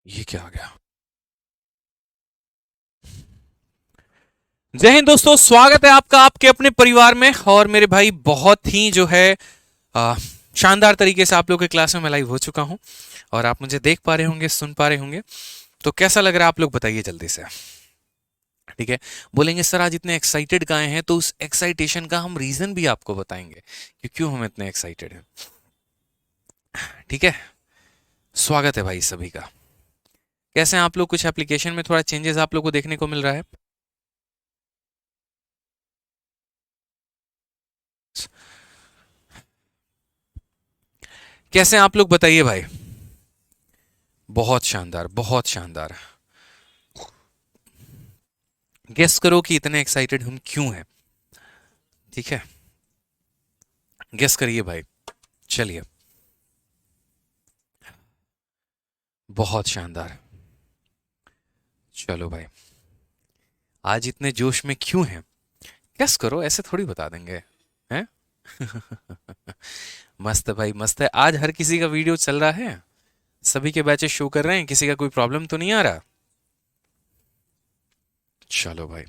ये क्या आ गया? जय हिंद दोस्तों, स्वागत है आपका आपके अपने परिवार में। और मेरे भाई बहुत ही जो है आ, शानदार तरीके से आप लोगों के क्लास में मैं लाइव हो चुका हूं और आप मुझे देख पा रहे होंगे, सुन पा रहे होंगे। तो कैसा लग रहा है आप लोग बताइए जल्दी से। ठीक है। बोलेंगे सर आज इतने एक्साइटेड काहे हैं, तो उस एक्साइटेशन का हम रीजन भी आपको बताएंगे कि क्यों हम इतने एक्साइटेड हैं। ठीक है। स्वागत है भाई सभी का। कैसे हैं आप लोग? कुछ एप्लीकेशन में थोड़ा चेंजेस आप लोग को देखने को मिल रहा है? कैसे हैं आप लोग बताइए भाई। बहुत शानदार, बहुत शानदार। गेस करो कि इतने एक्साइटेड हम क्यों हैं। ठीक है, गेस करिए भाई। चलिए। बहुत शानदार। चलो भाई, आज इतने जोश में क्यों हैं? गेस करो, ऐसे थोड़ी बता देंगे। हैं? मस्त है भाई, मस्त है। आज हर किसी का वीडियो चल रहा है, सभी के बैचेस शो कर रहे हैं, किसी का कोई प्रॉब्लम तो नहीं आ रहा। चलो भाई।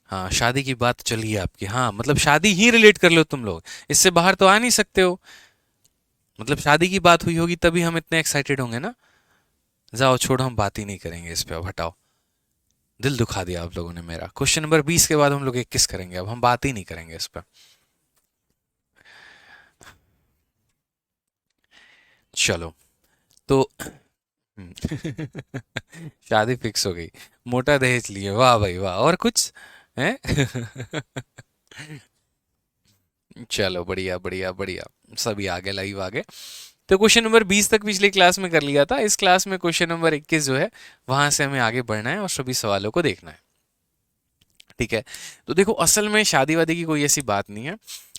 हाँ, शादी की बात चली है आपकी। हाँ, मतलब शादी ही रिलेट कर लो तुम लोग, इससे बाहर तो आ नहीं सकते हो। मतलब शादी की बात हुई होगी तभी हम इतने एक्साइटेड होंगे ना। जाओ छोड़ो, हम बात ही नहीं करेंगे इस पे, अब हटाओ। दिल दुखा दिया आप लोगों ने मेरा। क्वेश्चन नंबर 20 के बाद हम लोग 21 करेंगे, अब हम बात ही नहीं करेंगे इस पर। चलो। तो शादी फिक्स हो गई, मोटा दहेज लिए, वाह भाई वाह। और कुछ है? चलो बढ़िया बढ़िया बढ़िया। सभी आगे, लाइव आगे। तो क्वेश्चन नंबर 20 तक पिछली क्लास में कर लिया था। इस क्लास में क्वेश्चन नंबर 21 जो है, वहां से हमें आगे बढ़ना है और सभी सवालों को देखना है। ठीक है। तो देखो, असल में शादी वादी की कोई ऐसी बात नहीं है।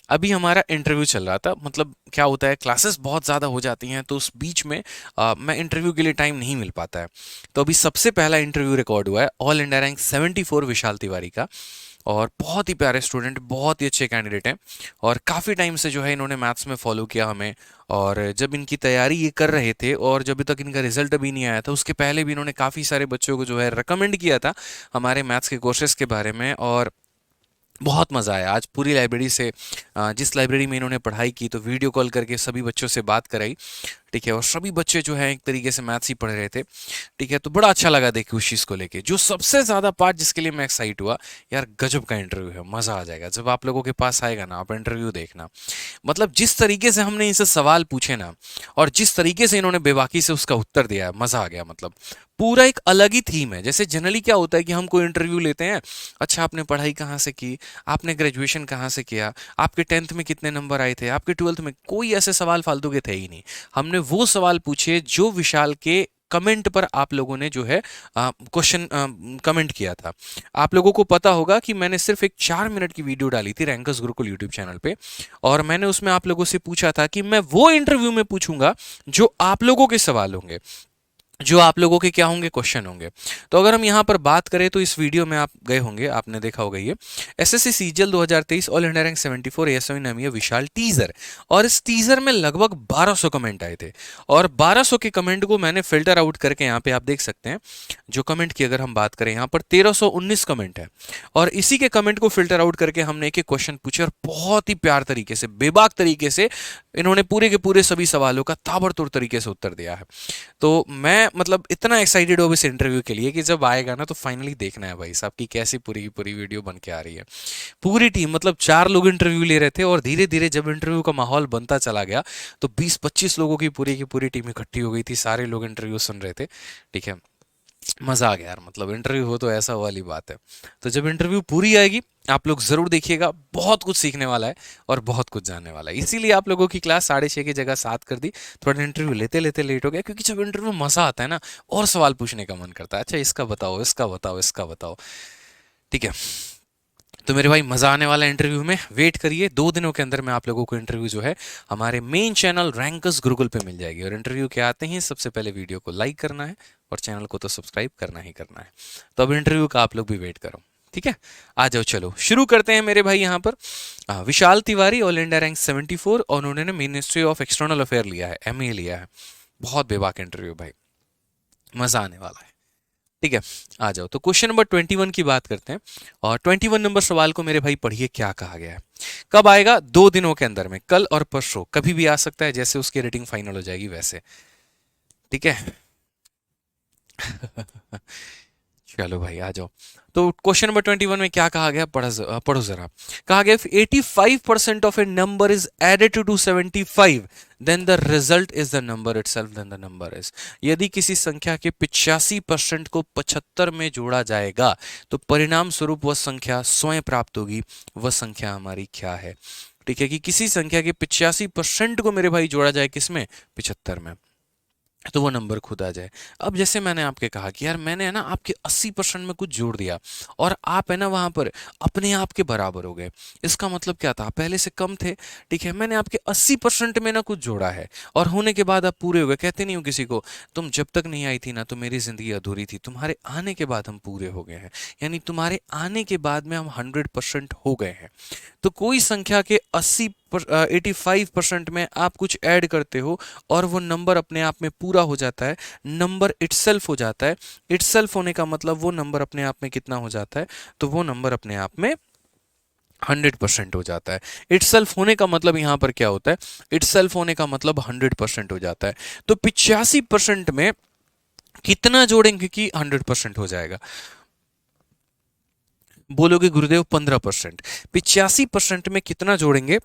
अभी हमारा इंटरव्यू चल रहा था। मतलब क्या होता है, क्लासेस बहुत ज़्यादा हो जाती हैं तो उस बीच में मैं इंटरव्यू के लिए टाइम नहीं मिल पाता है। तो अभी सबसे पहला इंटरव्यू रिकॉर्ड हुआ है ऑल इंडिया रैंक 74 विशाल तिवारी का। और बहुत ही प्यारे स्टूडेंट, बहुत ही अच्छे कैंडिडेट हैं। और काफ़ी टाइम से जो है इन्होंने मैथ्स में फॉलो किया हमें। और जब इनकी तैयारी ये कर रहे थे और जब तक इनका रिजल्ट अभी नहीं आया था, उसके पहले भी इन्होंने काफ़ी सारे बच्चों को जो है रिकमेंड किया था हमारे मैथ्स के कोर्सेज के बारे में। और बहुत मज़ा आया आज पूरी लाइब्रेरी से। जिस लाइब्रेरी में इन्होंने पढ़ाई की, तो वीडियो कॉल करके सभी बच्चों से बात कराई। ठीक है। और सभी बच्चे जो है एक तरीके से मैथ्स ही पढ़ रहे थे। ठीक है। तो बड़ा अच्छा लगा देखिए उस चीज़ को लेके। जो सबसे ज़्यादा पार्ट जिसके लिए मैं एक्साइट हुआ, यार गजब का इंटरव्यू है, मज़ा आ जाएगा जब आप लोगों के पास आएगा ना, आप इंटरव्यू देखना। मतलब जिस तरीके से हमने इनसे सवाल पूछे ना, और जिस तरीके से इन्होंने बेबाकी से उसका उत्तर दिया है, मजा आ गया। मतलब पूरा एक अलग ही थीम है। जैसे जनरली क्या होता है कि हम कोई इंटरव्यू लेते हैं, अच्छा आपने पढ़ाई कहाँ से की, आपने ग्रेजुएशन कहाँ से किया, आपके 10th में कितने नंबर आए थे, आपके 12th में, कोई ऐसे सवाल फालतू के थे ही नहीं। हमने वो सवाल पूछे जो विशाल के कमेंट पर आप लोगों ने जो है क्वेश्चन कमेंट किया था। आप लोगों को पता होगा कि मैंने सिर्फ एक 4 मिनट की वीडियो डाली थी रैंकर्स गुरुकुल यूट्यूब चैनल पे। और मैंने उसमें आप लोगों से पूछा था कि मैं वो इंटरव्यू में पूछूंगा जो आप लोगों के सवाल होंगे, जो आप लोगों के क्या होंगे, क्वेश्चन होंगे। तो अगर हम यहाँ पर बात करें तो इस वीडियो में आप गए होंगे, आपने देखा होगा ये SSC CGL 2023 all India rank 74 ASO नामी है विशाल टीजर। और इस टीजर में लगभग 1200 कमेंट आए थे। और 1200 के कमेंट को मैंने फिल्टर आउट करके यहाँ पे आप देख सकते हैं जो कमेंट की अगर हम बात करें, यहाँ पर 1319 कमेंट है। और इसी के कमेंट को फिल्टर आउट करके हमने एक एक क्वेश्चन पूछे और बहुत ही प्यार तरीके से, बेबाक तरीके से इन्होंने पूरे के पूरे सभी सवालों का ताबड़तोड़ तरीके से उत्तर दिया है। तो मैं मतलब इतना एक्साइटेड हूँ इस इंटरव्यू के लिए कि जब आएगा ना तो फाइनली देखना है भाई साहब की कैसी पूरी की पूरी वीडियो बन के आ रही है। पूरी टीम, मतलब 4 लोग इंटरव्यू ले रहे थे और धीरे धीरे जब इंटरव्यू का माहौल बनता चला गया तो 20-25 लोगों की पूरी टीम इकट्ठी हो गई थी। सारे लोग इंटरव्यू सुन रहे थे। ठीक है। मजा आ गया यार। मतलब इंटरव्यू हो तो ऐसा वाली बात है। तो जब इंटरव्यू पूरी आएगी आप लोग जरूर देखिएगा, बहुत कुछ सीखने वाला है और बहुत कुछ जानने वाला है। इसीलिए आप लोगों की क्लास 6:30 की जगह 7 कर दी। थोड़ा इंटरव्यू लेते लेते लेट हो गया, क्योंकि जब इंटरव्यू मजा आता है ना, और सवाल पूछने का मन करता है। अच्छा इसका बताओ, इसका बताओ, इसका बताओ। ठीक है। तो मेरे भाई मजा आने वाला इंटरव्यू में, वेट करिए। 2 दिनों के अंदर में आप लोगों को इंटरव्यू जो है हमारे मेन चैनल रैंकर्स गुरुकुल पे मिल जाएगी। और इंटरव्यू के आते ही सबसे पहले वीडियो को लाइक करना है और चैनल को तो सब्सक्राइब करना ही करना है। तो अब इंटरव्यू का आप लोग भी वेट करो। ठीक है। आ जाओ, चलो शुरू करते हैं मेरे भाई। यहाँ पर विशाल तिवारी ऑल इंडिया रैंक 74 और उन्होंने मिनिस्ट्री ऑफ एक्सटर्नल अफेयर लिया है, एमए लिया है। बहुत बेबाक इंटरव्यू भाई, मजा आने वाला है। ठीक है, आ जाओ तो क्वेश्चन नंबर 21 की बात करते हैं। और 21 नंबर सवाल को मेरे भाई पढ़िए, क्या कहा गया है। कब आएगा? 2 दिनों के अंदर में, कल और परसों, कभी भी आ सकता है, जैसे उसकी रेटिंग फाइनल हो जाएगी वैसे। ठीक है। चलो भाई आ जाओ। तो क्वेश्चन नंबर 21 में क्या कहा गया, पढ़ो जरा। कहा गया 85% of a number is added to 275 then the result is the number itself, then the number is. यदि किसी संख्या के 85% को 75 में जोड़ा जाएगा तो परिणाम स्वरूप वह संख्या स्वयं प्राप्त होगी। वह संख्या हमारी क्या है? ठीक है, कि किसी संख्या के 85% को मेरे भाई जोड़ा जाए किसमें? 75 में, तो वो नंबर खुद आ जाए। अब जैसे मैंने आपके कहा कि यार मैंने है ना आपके 80% में कुछ जोड़ दिया और आप है ना वहां पर अपने आप के बराबर हो गए। इसका मतलब क्या था? आप पहले से कम थे। ठीक है, मैंने आपके 80% में ना कुछ जोड़ा है और होने के बाद आप पूरे हो गए। कहते नहीं हो किसी को, तुम जब तक नहीं आई थी ना तो मेरी जिंदगी अधूरी थी, तुम्हारे आने के बाद हम पूरे हो गए हैं। यानी तुम्हारे आने के बाद में हम 100% हो गए हैं। तो कोई संख्या के 85% में आप कुछ ऐड करते हो और वो नंबर अपने आप में पूरा हो जाता है, नंबर इटसेल्फ हो जाता है। इटसेल्फ होने का मतलब वो नंबर अपने आप में कितना हो जाता है? तो वो नंबर अपने आप में 100% हो जाता है। इटसेल्फ होने का मतलब यहां पर क्या होता है? इटसेल्फ होने का मतलब 100% हो जाता है। तो 85% में कितना जोड़ेंगे कि 100% हो जाएगा? बोलोगे गुरुदेव 15%। 85% में कितना जोड़ेंगे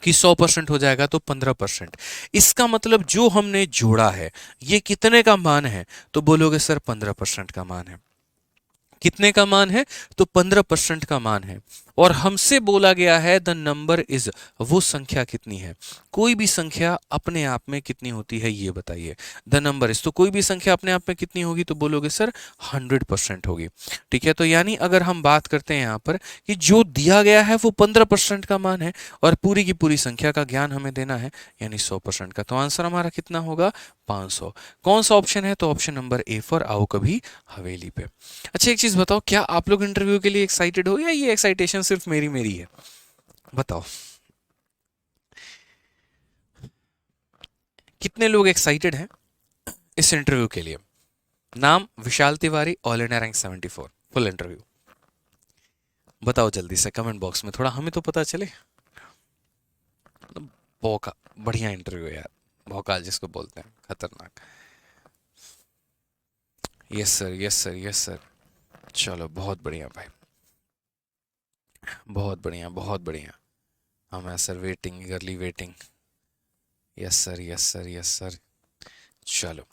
कि 100% हो जाएगा? तो 15%। इसका मतलब जो हमने जोड़ा है ये कितने का मान है? तो बोलोगे सर 15% का मान है। कितने का मान है? तो 15% का मान है। और हमसे बोला गया है द नंबर इज, वो संख्या कितनी है? कोई भी संख्या अपने आप में कितनी होती है ये बताइए। द नंबर इज, तो कोई भी संख्या अपने आप में कितनी होगी? तो बोलोगे सर 100% होगी। ठीक है, तो यानी अगर हम बात करते हैं यहाँ पर कि जो दिया गया है वो 15% का मान है और पूरी की पूरी संख्या का ज्ञान हमें देना है यानी 100% का, तो आंसर हमारा कितना होगा? 500। कौन सा ऑप्शन है? तो ऑप्शन नंबर ए फॉर आओ कभी हवेली पे। अच्छा एक चीज बताओ, क्या आप लोग इंटरव्यू के लिए एक्साइटेड हो या ये एक्साइटेशन सिर्फ मेरी मेरी है? बताओ कितने लोग एक्साइटेड हैं इस इंटरव्यू के लिए? नाम Vishal Tiwari, all India rank 74, full interview. बताओ जल्दी से कमेंट बॉक्स में, थोड़ा हमें तो पता चले। भौका, बढ़िया इंटरव्यू यार, भौकाल जिसको बोलते हैं, खतरनाक। Yes sir, yes sir, yes sir. चलो बहुत बढ़िया भाई, बहुत बढ़िया, बहुत बढ़िया। हम sir waiting, ईगरली waiting. Yes sir, yes sir, yes sir. चलो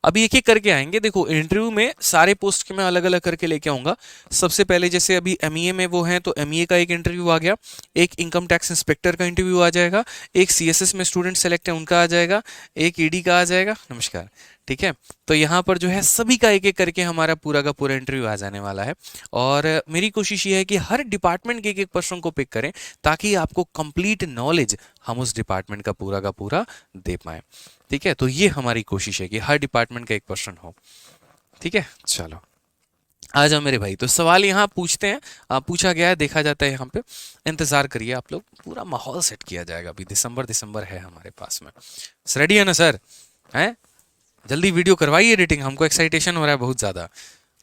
अभी एक एक करके आएंगे। देखो इंटरव्यू में सारे पोस्ट के मैं अलग अलग करके लेके आऊंगा। सबसे पहले जैसे अभी एमईए में वो हैं तो एमईए का एक इंटरव्यू आ गया, एक इनकम टैक्स इंस्पेक्टर का इंटरव्यू आ जाएगा, एक सीएसएस में स्टूडेंट सेलेक्ट है उनका आ जाएगा, एक ईडी का आ जाएगा। नमस्कार। ठीक है, तो यहाँ पर जो है सभी का एक एक करके हमारा पूरा का पूरा इंटरव्यू आ जाने वाला है। और मेरी कोशिश ये है कि हर डिपार्टमेंट के एक एक पर्सन को पिक करें ताकि आपको कंप्लीट नॉलेज हम उस डिपार्टमेंट का पूरा दे पाए। ठीक है, तो ये हमारी कोशिश है कि हर डिपार्टमेंट का एक पर्सन हो। ठीक है, चलो आ जाओ मेरे भाई। तो सवाल यहाँ पूछते हैं, पूछा गया है, देखा जाता है यहाँ पे। इंतजार करिए आप लोग, पूरा माहौल सेट किया जाएगा। अभी दिसंबर दिसंबर है हमारे पास में। रेडी है ना सर? हैं? जल्दी वीडियो करवाइए एडिटिंग, हमको एक्साइटेशन हो रहा है बहुत ज्यादा।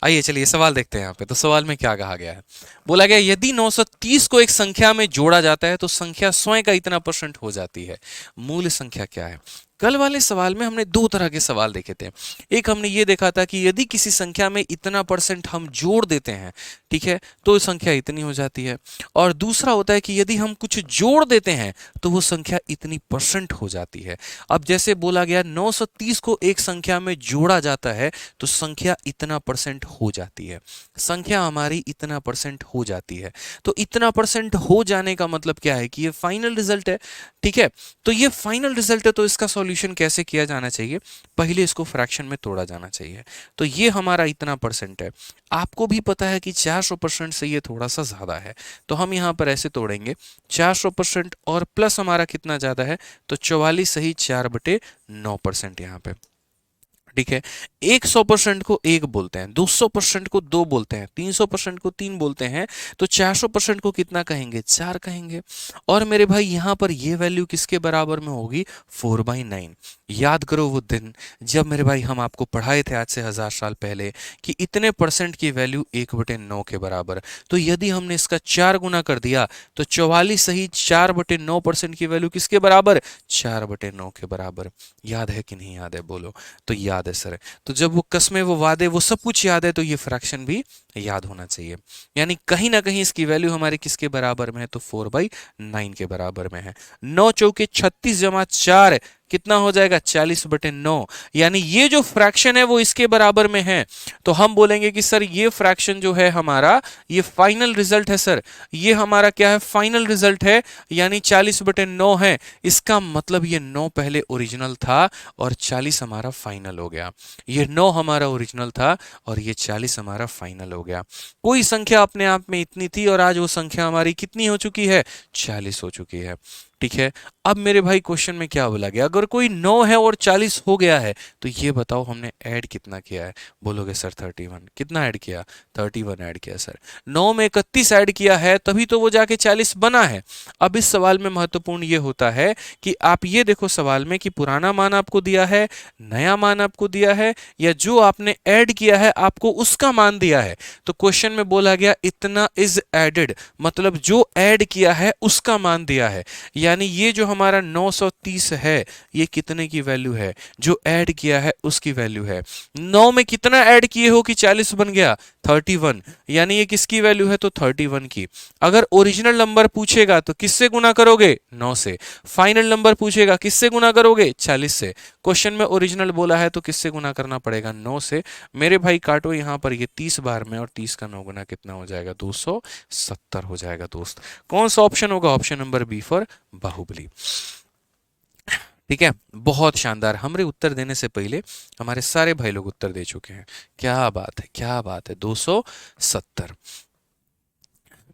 आइए चलिए सवाल देखते हैं यहाँ पे। तो सवाल में क्या कहा गया है? बोला गया यदि 930 को एक संख्या में जोड़ा जाता है तो संख्या स्वयं का इतना % हो जाती है। मूल संख्या क्या है? कल वाले सवाल में हमने दो तरह के सवाल देखे थे। एक हमने ये देखा था कि यदि किसी संख्या में इतना % हम जोड़ देते हैं, ठीक है, तो संख्या इतनी हो जाती है। और दूसरा होता है कि यदि हम कुछ जोड़ देते हैं तो वो संख्या इतनी % हो जाती है। अब जैसे बोला गया 930 को एक संख्या में जोड़ा जाता है तो संख्या इतना % हो जाती है। संख्या हमारी इतना % हो जाती है। तो इतना % हो जाने का मतलब क्या है? कि ये फाइनल रिजल्ट है। ठीक है, तो ये फाइनल रिजल्ट है, तो इसका सॉल्यूशन कैसे किया जाना चाहिए? पहले इसको फ्रैक्शन में तोड़ा जाना चाहिए। तो ये हमारा इतना % है। आपको भी पता है कि 400% से ये थोड़ा सा ज्यादा है, तो हम यहाँ पर ऐसे तोड़ेंगे 400% और प्लस हमारा कितना ज्यादा है? तो 44 सही 4/9% यहाँ पे। ठीक है, 100% को 1 बोलते हैं, 200% को 2 बोलते हैं, 300% को 3 बोलते हैं, तो 400% को कितना कहेंगे? 4 कहेंगे। और मेरे भाई यहाँ पर ये वैल्यू किसके बराबर में होगी? 4/9। याद करो वो दिन जब मेरे भाई हम आपको पढ़ाए थे आज से 1000 साल पहले कि इतने परसेंट की वैल्यू 1/9 के बराबर। तो यदि हमने इसका 4 गुना कर दिया तो 44 सही 4/9% की वैल्यू किसके बराबर? 4/9 के बराबर। याद है कि नहीं याद है? बोलो। तो याद है सर। तो जब वो कस्में, वो वादे, वो सब कुछ याद है, तो ये फ्रैक्शन भी याद होना चाहिए। यानी कहीं ना कहीं इसकी वैल्यू हमारे किसके बराबर में है? तो 4/9 के बराबर में है। 9 चौके 36 जमा 4 कितना हो जाएगा? 40/9। यानी ये जो फ्रैक्शन है वो इसके बराबर में है। तो हम बोलेंगे कि सर ये फ्रैक्शन जो है हमारा, ये फाइनल रिजल्ट है सर। ये हमारा क्या है? फाइनल रिजल्ट है, यानी 40/9 है। इसका मतलब ये 9 पहले ओरिजिनल था और 40 हमारा फाइनल हो गया। ये 9 हमारा ओरिजिनल था और ये 40 हमारा फाइनल हो गया। कोई संख्या अपने आप में इतनी थी और आज वो संख्या हमारी कितनी हो चुकी है? 40 हो चुकी है। ठीक है। अब मेरे भाई क्वेश्चन में क्या बोला गया? अगर कोई 9 है और 40 हो गया है तो ये बताओ हमने ऐड कितना किया है? बोलोगे सर 31। कितना ऐड किया? 31 ऐड किया सर। 9 में 31 ऐड किया है तभी तो वो जाके 40 बना है। अब इस सवाल में महत्वपूर्ण ये होता है कि आप ये देखो सवाल में कि पुराना मान आपको दिया है, नया मान आपको दिया है, या जो आपने ऐड किया है आपको उसका मान दिया है। तो क्वेश्चन में बोला गया इतना इज एडेड, मतलब जो ऐड किया है उसका मान दिया है। यानी ये जो हमारा 930 है ये कितने की वैल्यू है? जो ऐड किया है उसकी वैल्यू है। 9 में कितना ऐड किए हो कि 40 बन गया? 31। यानी ये किसकी वैल्यू है? तो 31 की। अगर ओरिजिनल नंबर पूछेगा तो किससे गुना करोगे? 9 से। फाइनल नंबर पूछेगा किससे गुना करोगे? 40 से। क्वेश्चन में ओरिजिनल बोला है तो किससे गुना करना पड़ेगा? 9 से। मेरे भाई काटो यहां पर, ये 30 बार में, और 30 का 9 गुना कितना हो जाएगा? 270 हो जाएगा दोस्त। कौन सा ऑप्शन होगा? Option number B for Baahubali. ठीक है, बहुत शानदार। हमरे उत्तर देने से पहले हमारे सारे भाई लोग उत्तर दे चुके हैं। क्या बात है, क्या बात है। 270।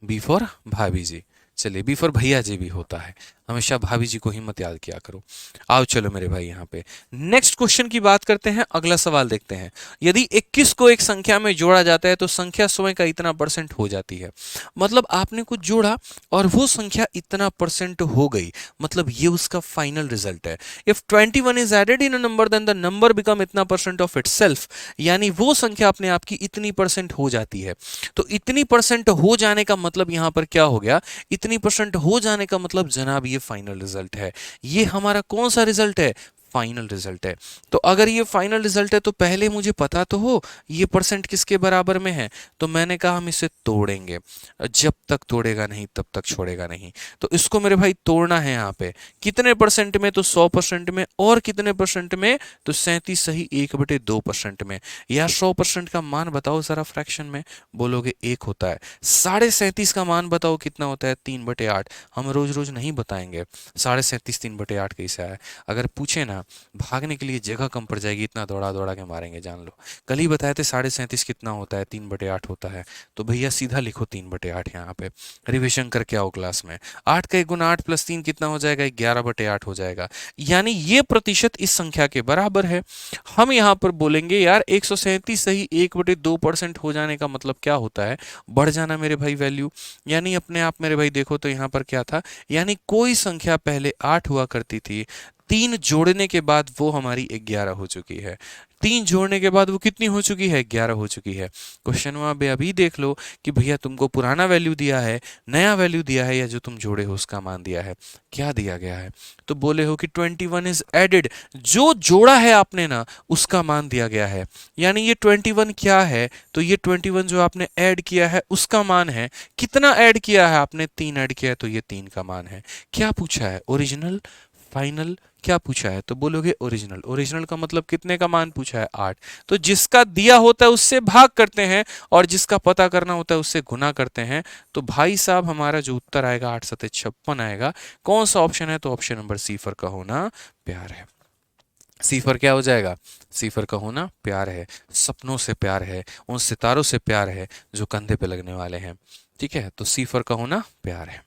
बी फॉर भाभी जी। चलिए, बी फॉर भैया जी भी होता है, हमेशा भाभी जी को ही मत याद किया करो। आओ चलो मेरे भाई यहाँ पे नेक्स्ट क्वेश्चन की बात करते हैं। अगला सवाल देखते हैं। यदि 21 को एक संख्या में जोड़ा जाता है तो संख्या स्वयं का इतना परसेंट हो जाती है। मतलब आपने कुछ जोड़ा और वो संख्या इतना परसेंट हो गई, मतलब ये उसका फाइनल रिजल्ट है। If 21 is added in a number then the number become इतना परसेंट ऑफ इटसेल्फ। यानी वो संख्या अपने आप की इतनी परसेंट हो जाती है। तो इतनी परसेंट हो जाने का मतलब यहां पर क्या हो गया? इतनी परसेंट हो जाने का मतलब जनाब ये फाइनल रिजल्ट है। ये हमारा कौन सा रिजल्ट है? फाइनल रिजल्ट है। तो अगर ये फाइनल रिजल्ट है तो पहले मुझे पता तो हो ये परसेंट किसके बराबर में है। तो मैंने कहा हम इसे तोड़ेंगे, जब तक तोड़ेगा नहीं तब तक छोड़ेगा नहीं। तो इसको मेरे भाई तोड़ना है यहाँ पे। कितने परसेंट में? तो 100% में। और कितने परसेंट में? तो 37 सही 1/2% में। या 100% का मान बताओ जरा फ्रैक्शन में। बोलोगे 1 होता है। 37.5 का मान बताओ कितना होता है? 3/8। हम रोज रोज नहीं बताएंगे 37.5 3/8 कैसा है। अगर पूछे ना, भागने के लिए जगह कम पड़ जाएगी, इतना दौड़ा दौड़ा के मारेंगे जान लो। कल ही बताए थे 37.5 कितना होता है? 3/8 होता है। तो भैया सीधा लिखो 3/8 यहाँ पे, रिविजन करके आओ क्लास में। 8 का 1 गुना 8 + 3 कितना हो जाएगा? 11/8 हो जाएगा। यानी ये प्रतिशत इस संख्या के बराबर है। हम यहाँ पर बोलेंगे यार 137 सही 1/2% हो जाने का मतलब क्या होता है? बढ़ जाना मेरे भाई वैल्यू। यानी अपने आप मेरे भाई देखो तो यहाँ पर क्या था? यानी कोई संख्या पहले 8 हुआ करती थी, 3 जोड़ने के बाद वो हमारी 11 हो चुकी है। 3 जोड़ने के बाद वो कितनी हो चुकी है? 11 हो चुकी है। क्वेश्चन में अब अभी देख लो कि भैया तुमको पुराना वैल्यू दिया है, नया वैल्यू दिया है, या जो तुम जोड़े हो उसका मान दिया है। क्या दिया गया है? तो बोले हो कि 21 इज एडेड, जो जोड़ा है आपने ना उसका मान दिया गया है। यानी ये 21 क्या है? तो ये 21 जो आपने ऐड किया है उसका मान है। कितना ऐड किया है आपने? 3 ऐड किया है, तो ये 3 का मान है। क्या पूछा है? ओरिजिनल, फाइनल, क्या पूछा है? तो बोलोगे ओरिजिनल। ओरिजिनल का मतलब कितने का मान पूछा है? 8। तो जिसका दिया होता है उससे भाग करते हैं और जिसका पता करना होता है उससे गुना करते हैं। तो भाई साहब हमारा जो उत्तर आएगा 8 7 56 आएगा। कौन सा ऑप्शन है? तो ऑप्शन नंबर सी फॉर का होना प्यार है। सी फॉर क्या हो जाएगा? सी फॉर का होना प्यार है। सपनों से प्यार है, उन सितारों से प्यार है जो कंधे पे लगने वाले हैं। ठीक है, तो सी फॉर का होना प्यार है।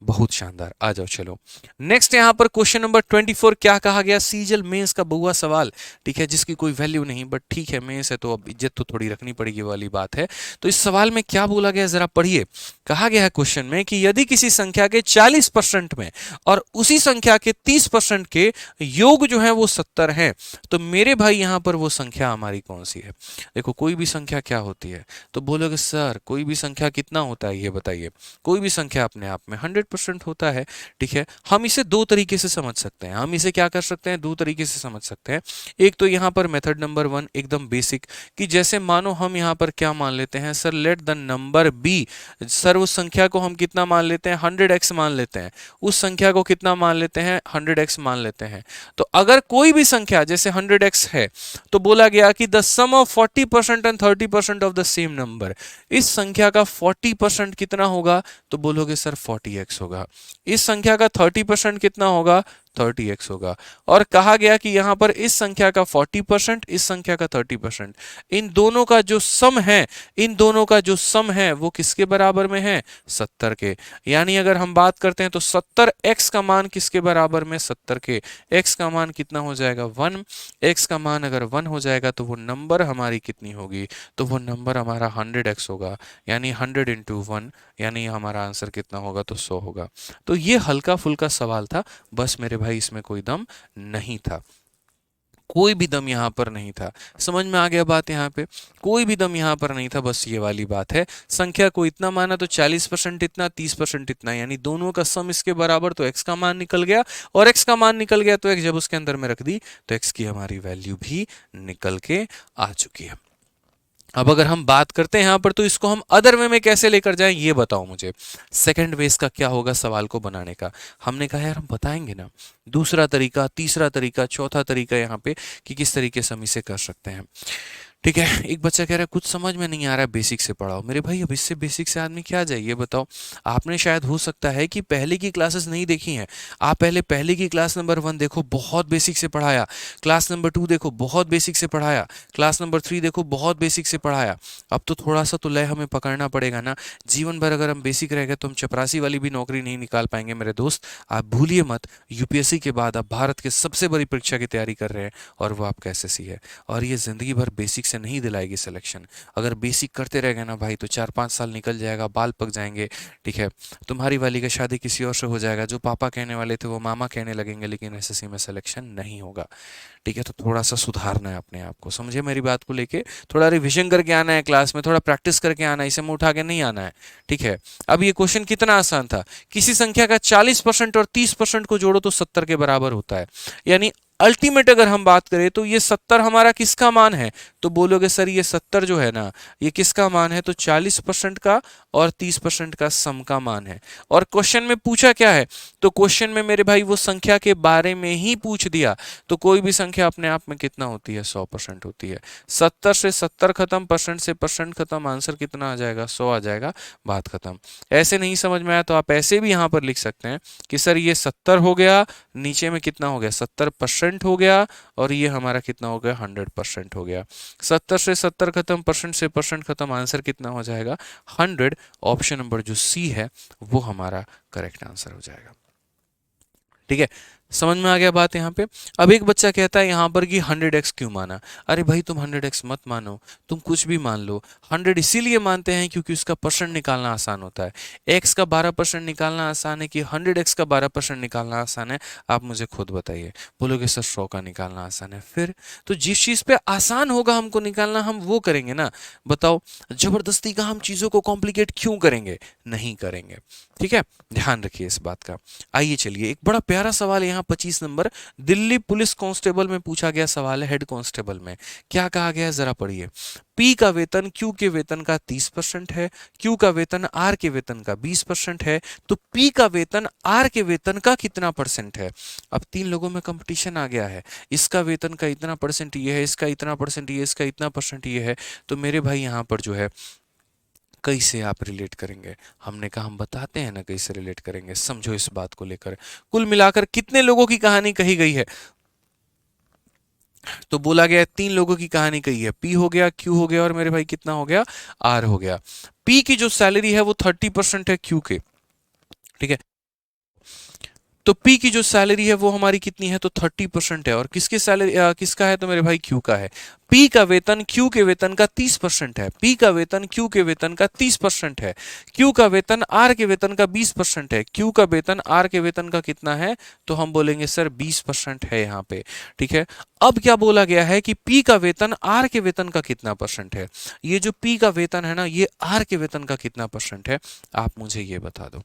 बहुत शानदार, आ जाओ चलो। नेक्स्ट यहाँ पर क्वेश्चन नंबर 24 क्या कहा गया, सीजल मेंस का बहुआ सवाल, ठीक है, जिसकी कोई वैल्यू नहीं, बट ठीक है मेंस है तो अब इज्जत तो थोड़ी रखनी पड़ेगी वाली बात है। तो इस सवाल में क्या बोला गया जरा पढ़िए। कहा गया है क्वेश्चन में कि यदि किसी संख्या के 40% में और उसी संख्या के 30% के योग जो है वो 70 है, तो मेरे भाई यहाँ पर वो संख्या हमारी कौन सी है। देखो कोई भी संख्या क्या होती है, तो बोलोगे सर कोई भी संख्या कितना होता है ये बताइए। कोई भी संख्या अपने आप में 100% होता है, ठीक है। हम इसे दो तरीके से समझ सकते हैं, हम इसे क्या कर सकते हैं, दो तरीके से समझ सकते हैं। एक तो यहाँ पर मेथड नंबर 1 एकदम बेसिक, कि जैसे मानो हम यहाँ पर क्या मान लेते हैं, sir let the number be, sir उस संख्या को हम कितना मान लेते हैं, 100x मान लेते हैं, उस संख्या को कितना मान लेते हैं, 100x मान लेते हैं। तो अगर कोई भी संख्या जैसे 100x है, तो बोला गया कि the sum of 40% and 30% of the same number, इस संख्या का 40% कितना होगा, तो बोलोगे सर 40x होगा। इस संख्या का 30% कितना होगा, 30x होगा। और कहा गया कि यहां पर इस संख्या का 40%, इस संख्या का 30%, इन दोनों का जो सम है, इन दोनों का जो सम है वो किसके बराबर में है, 70 के। यानी अगर हम बात करते हैं तो 70x का मान किसके बराबर में, 70 के। x का मान कितना हो जाएगा, 1। x का मान अगर 1 हो जाएगा तो वो नंबर हमारी कितनी होगी, तो वो नंबर हमारा 100x होगा। यानी 100 इंटू 1, यानी हमारा आंसर कितना होगा, तो 100 होगा। तो ये हल्का फुल्का सवाल था, बस मेरे भाई इसमें कोई दम नहीं था, कोई भी दम यहाँ पर नहीं था। समझ में आ गया बात यहाँ पे, कोई भी दम यहाँ पर नहीं था, बस ये वाली बात है। संख्या को इतना माना तो 40% इतना, 30% इतना, यानी दोनों का सम इसके बराबर, तो x का मान निकल गया। और x का मान निकल गया तो x जब उसके अंदर में रख दी तो x की हमारी वैल्यू भी निकल के आ चुकी है। अब अगर हम बात करते हैं यहां पर, तो इसको हम अदर वे में कैसे लेकर जाएं ये बताओ मुझे। सेकंड वे इसका क्या होगा सवाल को बनाने का, हमने कहा यार हम बताएंगे ना, दूसरा तरीका, तीसरा तरीका, चौथा तरीका यहाँ पे कि किस तरीके से हम इसे कर सकते हैं। ठीक है, एक बच्चा कह रहा है कुछ समझ में नहीं आ रहा है, बेसिक से पढ़ाओ। मेरे भाई अब इससे बेसिक से आदमी क्या जाए ये बताओ। आपने शायद हो सकता है कि पहले की क्लासेस नहीं देखी हैं, आप पहले की क्लास नंबर 1 देखो, बहुत बेसिक से पढ़ाया। क्लास नंबर 2 देखो, बहुत बेसिक से पढ़ाया। क्लास नंबर 3 देखो, बहुत बेसिक से पढ़ाया। अब तो थोड़ा सा तो लय हमें पकड़ना पड़ेगा ना। जीवन भर अगर हम बेसिक रह गए तो हम चपरासी वाली भी नौकरी नहीं निकाल पाएंगे मेरे दोस्त। आप भूलिए मत, यूपीएससी के बाद आप भारत के सबसे बड़ी परीक्षा की तैयारी कर रहे हैं, और वो आपका एसएससी है। और ये जिंदगी भर बेसिक से नहीं दिलाएगी सिलेक्शन। अगर बेसिक करते रह गए ना भाई, तो 4-5 साल निकल जाएगा, बाल पक जाएंगे, ठीक है। तुम्हारी वाली का शादी किसी और से हो जाएगा, जो पापा कहने वाले थे वो मामा कहने लगेंगे, लेकिन एसएससी में सिलेक्शन नहीं होगा, ठीक है। तो थोड़ा सा सुधारना है अपने आप को, समझे मेरी बात को लेके। थोड़ा रिविजन करके आना है क्लास में, थोड़ा प्रैक्टिस करके आना है, इसे मुंह उठा के नहीं आना है, ठीक है। अब ये क्वेश्चन कितना आसान था, किसी संख्या का 40% और 30% को जोड़ो तो 70 के बराबर होता है। यानी अल्टीमेट अगर हम बात करें तो ये 70 हमारा किसका मान है, तो बोलोगे सर ये 70 जो है ना, ये किसका मान है, तो 40% का और 30% का सम का मान है। और क्वेश्चन में पूछा क्या है, तो क्वेश्चन में मेरे भाई वो संख्या के बारे में ही पूछ दिया। तो कोई भी संख्या अपने आप में कितना होती है, 100% होती है। 70 से 70 खत्म, परसेंट से परसेंट खत्म, आंसर कितना आ जाएगा, 100 आ जाएगा, बात खत्म। ऐसे नहीं समझ में आया तो आप ऐसे भी यहाँ पर लिख सकते हैं कि सर ये 70 हो गया, नीचे में कितना हो गया, 70% हो गया, और ये हमारा कितना हो गया, 100% हो गया। 70 से 70 खत्म, परसेंट से परसेंट खत्म, आंसर कितना हो जाएगा, 100। ऑप्शन नंबर जो सी है वो हमारा करेक्ट आंसर हो जाएगा, ठीक है। समझ में आ गया बात यहाँ पे। अब एक बच्चा कहता है यहाँ पर कि 100x क्यों माना। अरे भाई तुम 100x मत मानो, तुम कुछ भी मान लो। 100 इसीलिए मानते हैं क्योंकि उसका परसेंट निकालना आसान होता है। x का 12% निकालना आसान है कि 100x का 12% निकालना आसान है, आप मुझे खुद बताइए। बोलोगे सर 100 का निकालना आसान है, फिर तो जिस चीज पे आसान होगा हमको निकालना हम वो करेंगे ना। बताओ जबरदस्ती का हम चीजों को कॉम्प्लिकेट क्यों करेंगे, नहीं करेंगे, ठीक है। ध्यान रखिए इस बात का। आइए चलिए, एक बड़ा प्यारा सवाल यहाँ 25 नंबर दिल्ली पुलिस कांस्टेबल में पूछा गया सवाल है, हेड कांस्टेबल में। क्या कहा गया है जरा पढ़िए। पी का वेतन क्यू के वेतन का 30% है, क्यू का वेतन आर के वेतन का 20% है, तो पी का वेतन आर के वेतन का कितना परसेंट है। अब 3 लोगों में कंपटीशन आ गया है, इसका वेतन का इतना परसेंट ये है, इसका इतना परसेंट ये, इसका इतना परसेंट ये है। तो मेरे भाई यहाँ पर जो है कैसे आप रिलेट करेंगे, हमने कहा हम बताते हैं ना कैसे रिलेट करेंगे, समझो इस बात को लेकर। कुल मिलाकर कितने लोगों की कहानी कही गई है, तो बोला गया 3 लोगों की कहानी कही है। पी हो गया, क्यू हो गया, और मेरे भाई कितना हो गया, आर हो गया। पी की जो सैलरी है वो 30% है क्यू के, ठीक है। तो पी की जो सैलरी है वो हमारी कितनी है, तो 30% है। और किसकी सैलरी किसका है, तो मेरे भाई क्यू का है। पी का वेतन क्यू के वेतन का 30% है। पी का वेतन क्यू के वेतन का 30% है। क्यू का वेतन आर के वेतन का 20% है। क्यू का वेतन आर के वेतन का कितना है, तो हम बोलेंगे सर 20% है यहाँ पे। ठीक है। अब क्या बोला गया है कि पी का वेतन आर के वेतन का कितना परसेंट है। ये जो पी का वेतन है ना, ये आर के वेतन का कितना परसेंट है, आप मुझे ये बता दो।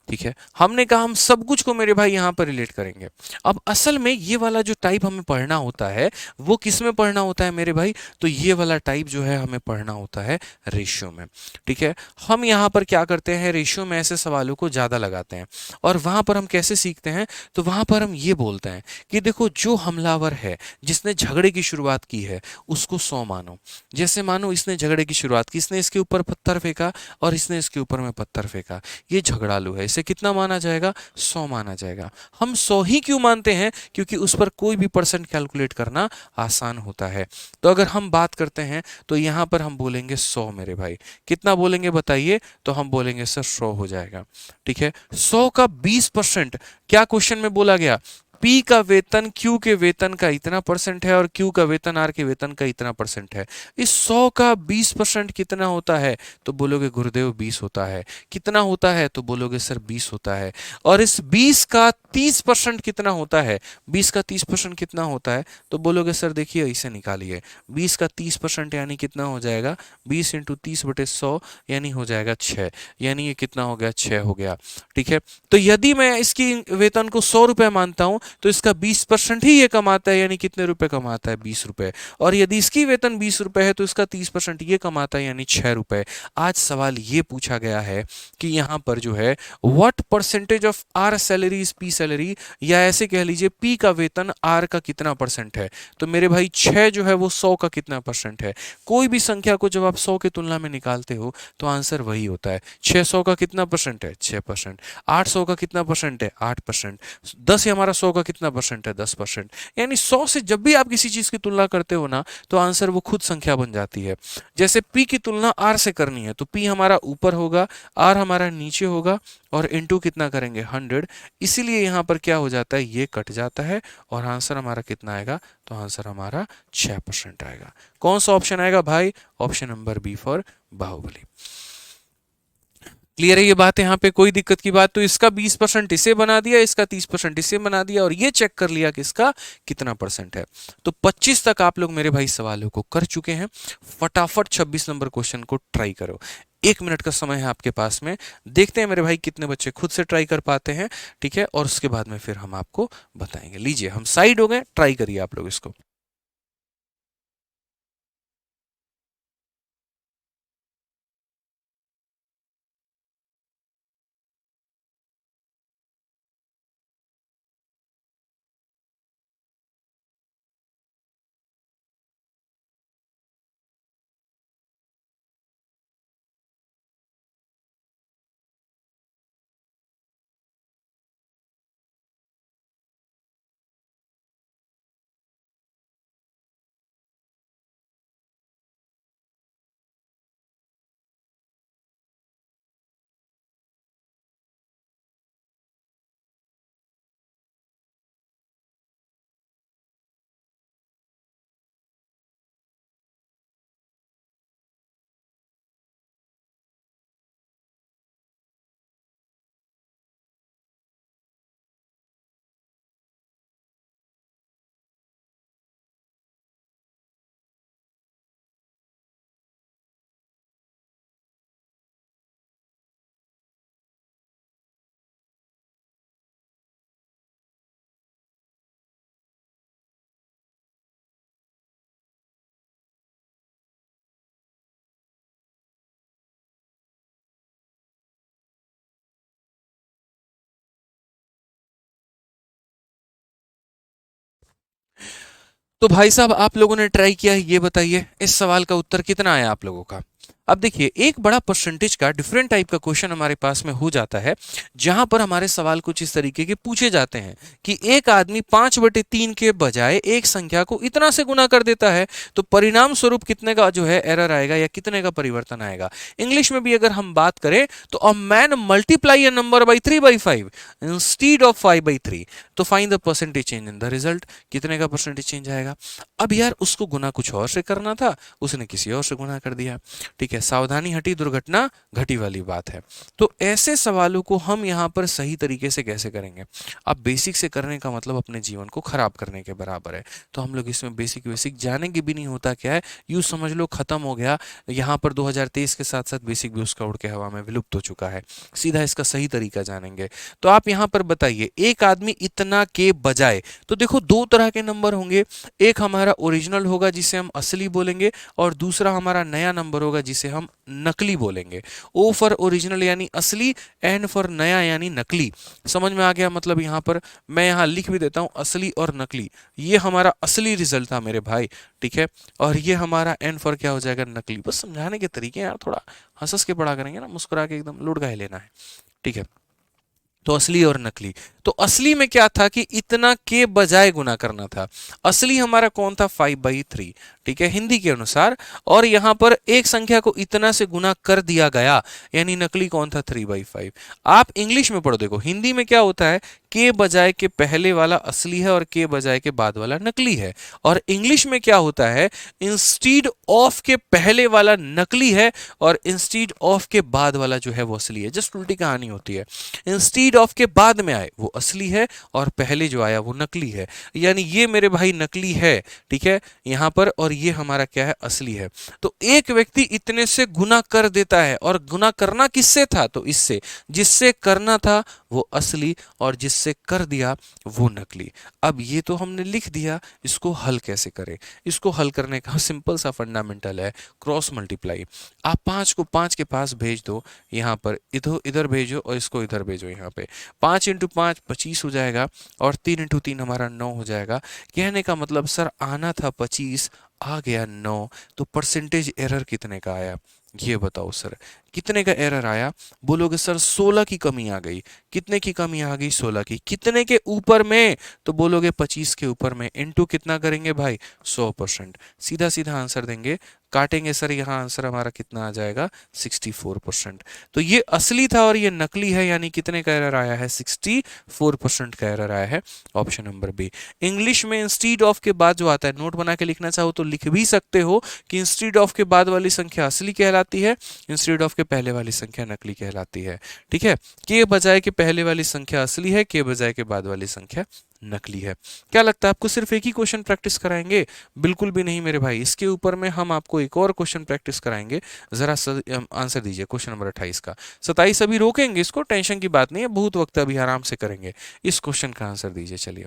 ठीक है। हमने कहा हम सब कुछ को मेरे भाई यहां पर रिलेट करेंगे। अब असल में ये वाला जो टाइप हमें पढ़ना होता है वो किस में पढ़ना होता है मेरे भाई, तो ये वाला टाइप जो है हमें पढ़ना होता है रेशियो में। ठीक है। हम यहाँ पर क्या करते हैं, रेशियो में ऐसे सवालों को ज्यादा लगाते हैं। और वहां पर हम कैसे सीखते हैं, तो वहां पर हम ये बोलते हैं कि देखो जो हमलावर है, जिसने झगड़े की शुरुआत की है, उसको 100 मानो। जैसे मानो इसने झगड़े की शुरुआत की, इसने इसके ऊपर पत्थर फेंका और इसने इसके ऊपर में पत्थर फेंका, ये झगड़ालू है, इसे कितना माना जाएगा, 100 माना जाएगा। हम 100 ही क्यों मानते हैं, क्योंकि उस पर कोई भी परसेंट कैलकुलेट करना आसान होता है। तो अगर हम बात करते हैं तो यहां पर हम बोलेंगे 100 मेरे भाई। कितना बोलेंगे बताइए, तो हम बोलेंगे सर 100 हो जाएगा। ठीक है। 100 का 20%, क्या क्वेश्चन में बोला गया, पी का वेतन क्यू के वेतन का इतना परसेंट है और क्यू का वेतन आर के वेतन का इतना परसेंट है। इस 100 का 20% कितना होता है, तो बोलोगे गुरुदेव 20 होता है। कितना होता है, तो बोलोगे सर 20 होता है। और इस 20 का 30% कितना होता है, 20 का 30% कितना होता है, तो बोलोगे सर देखिए इसे निकालिए। 20 का 30% यानी कितना हो जाएगा, 20 इंटू 30/100 यानी हो जाएगा 6। यानी ये कितना हो गया, 6 हो गया। ठीक है। तो यदि मैं इसकी वेतन को 100 रुपए मानता हूं, तो इसका 20% ही ये कमाता है, यानी कितने रुपए कमाता है, 20 रुपए। और यदि इसकी वेतन 20 रुपए है तो इसका 30% ये कमाता है, यानी 6 रुपए। आज सवाल ये पूछा गया है कि यहां पर जो है what percentage of R salary is P salary, या ऐसे कह लीजिए पी का वेतन आर का कितना परसेंट है। तो मेरे भाई 6 जो है वो 100 का कितना परसेंट है। कोई भी संख्या को जब आप 100 की तुलना में निकालते हो तो आंसर वही होता है। 600 का कितना परसेंट है, 6%। 800 का कितना परसेंट है, 8%। 10 ही हमारा 100 का कितना परसेंट है, 10%। यानी 100 से जब भी आप किसी चीज की तुलना करते हो ना, तो आंसर वो खुद संख्या बन जाती है। जैसे पी की तुलना आर से करनी है तो पी हमारा ऊपर होगा, आर हमारा नीचे होगा, और इनटू कितना करेंगे, 100। इसीलिए यहां पर क्या हो जाता है, ये कट जाता है और आंसर हमारा कितना आएगा, तो आंसर हमारा 6% आएगा। कौन सा ऑप्शन आएगा भाई, option number B for Baahubali. Clear है ये बात, यहाँ पे कोई दिक्कत की बात, तो इसका 20% इसे बना दिया, इसका 30% इसे बना दिया, और ये चेक कर लिया कि इसका कितना परसेंट है। तो 25 तक आप लोग मेरे भाई सवालों को कर चुके हैं। फटाफट 26 नंबर क्वेश्चन को ट्राई करो। 1 मिनट का समय है आपके पास में। देखते हैं मेरे भाई कितने बच्चे खुद से ट्राई कर पाते हैं। ठीक है। और उसके बाद में फिर हम आपको बताएंगे। लीजिए हम साइड हो गए, ट्राई करिए आप लोग इसको। तो भाई साहब आप लोगों ने ट्राई किया है, ये बताइए इस सवाल का उत्तर कितना आया आप लोगों का। अब देखिए एक बड़ा परसेंटेज का डिफरेंट टाइप का क्वेश्चन हमारे पास में हो जाता है, जहां पर हमारे सवाल कुछ इस तरीके के पूछे जाते हैं कि एक आदमी 5/3 के बजाय एक संख्या को इतना से गुना कर देता है, तो परिणाम स्वरूप कितने का जो है एरर आएगा या कितने का परिवर्तन आएगा। इंग्लिश में भी अगर हम बात करें तो a man multiply a number by 3/5 instead of 5/3, तो find the percentage change in the result, कितने का परसेंटेज चेंज आएगा। अब यार उसको गुना कुछ और से करना था, उसने किसी और से गुना कर दिया। ठीक है, सावधानी हटी दुर्घटना घटी वाली बात है। तो ऐसे सवालों को हम यहाँ पर सही तरीके से कैसे करेंगे। अब बेसिक से करने का मतलब अपने जीवन को खराब करने के बराबर है। तो हम लोग इसमें बेसिक बेसिक जानेंगे भी नहीं, होता क्या है यूँ समझ लो खत्म हो गया। यहाँ पर 2023 के साथ साथ बेसिक भी उसका उड़ के हवा में विलुप्त हो चुका है। सीधा इसका सही तरीका जानेंगे। तो आप यहाँ पर बताइए एक आदमी इतना के बजाय, तो देखो दो तरह के नंबर होंगे, एक हमारा ओरिजिनल होगा जिसे हम असली बोलेंगे, और दूसरा हमारा नया नंबर होगा जिसे हम नकली बोलेंगे। ओ फॉर ओरिजिनल यानी असली, एन फॉर नया यानी नकली। समझ में आ गया। मतलब यहाँ पर मैं यहाँ लिख भी देता हूँ असली और नकली, ये हमारा असली रिजल्ट था मेरे भाई। ठीक है, और ये हमारा एन फॉर क्या हो जाएगा, नकली। बस समझाने के तरीके यार थोड़ा हंस हंस के पढ़ा करेंगे ना, मुस्कुरा के एकदम लुढ़का ही लेना है। ठीक है, तो असली और नकली। तो असली में क्या था कि इतना के बजाय गुना करना था। असली हमारा कौन था, 5/3। ठीक है, हिंदी के अनुसार। और यहां पर एक संख्या को इतना से गुना कर दिया गया, यानी नकली कौन था, 3/5। आप इंग्लिश में पढ़ो, देखो हिंदी में क्या होता है, के बजाय के पहले वाला असली है और के बजाय के बाद वाला नकली है। और इंग्लिश में क्या होता है, इंस्टीड ऑफ के पहले वाला नकली है और इंस्टीड ऑफ के बाद वाला जो है वो असली है। जस्ट उल्टी कहानी होती है, इंस्टीड ऑफ के बाद में आए वो असली है और पहले जो आया वो नकली है। यानी ये मेरे भाई नकली है, ठीक है यहां पर, और ये हमारा क्या है, असली है। तो एक व्यक्ति इतने से गुना कर देता है, और गुना करना किससे था, तो इससे, जिससे करना था वो असली और जिससे कर दिया वो नकली। अब ये तो हमने लिख दिया, इसको हल कैसे करें। इसको हल करने का सिंपल सा फंडामेंटल है, क्रॉस मल्टीप्लाई। आप 5 को 5 के पास भेज दो, यहाँ पर इधर इधर भेजो और इसको इधर भेजो। यहाँ पे 5 × 5 25 हो जाएगा, और 3 × 3 हमारा 9 हो जाएगा। कहने का मतलब सर आना था 25, आ गया 9, तो परसेंटेज एरर कितने का आया, ये बताओ सर कितने का एरर आया। बोलोगे सर 16 की कमी आ गई। कितने की कमी आ गई, 16 की। कितने के ऊपर में, तो बोलोगे 25 के ऊपर में। इनटू कितना करेंगे भाई, 100%। सीधा सीधा आंसर देंगे, काटेंगे सर, यहाँ आंसर हमारा कितना आ जाएगा, 64%। तो ये असली था और ये नकली है, यानी कितने का एरर आया है, 64% का एरर आया है। Option number B. इंग्लिश में इंस्टीड ऑफ के बाद जो आता है, नोट बना के लिखना चाहो तो लिख भी सकते हो कि इंस्टीड ऑफ के बाद वाली संख्या असली कहलाती है, इंस्टीड ऑफ के पहले वाली संख्या नकली कहलाती है। ठीक है, के बजाय के पहले वाली संख्या असली है, के बजाय के बाद वाली संख्या नकली है। क्या लगता है आपको सिर्फ एक ही क्वेश्चन प्रैक्टिस कराएंगे? बिल्कुल भी नहीं मेरे भाई, इसके ऊपर में हम आपको एक और क्वेश्चन प्रैक्टिस कराएंगे। जरा आंसर दीजिए क्वेश्चन नंबर 28 का। 27 अभी रोकेंगे, इसको टेंशन की बात नहीं है, बहुत वक्त अभी आराम से करेंगे। इस क्वेश्चन का आंसर दीजिए, चलिए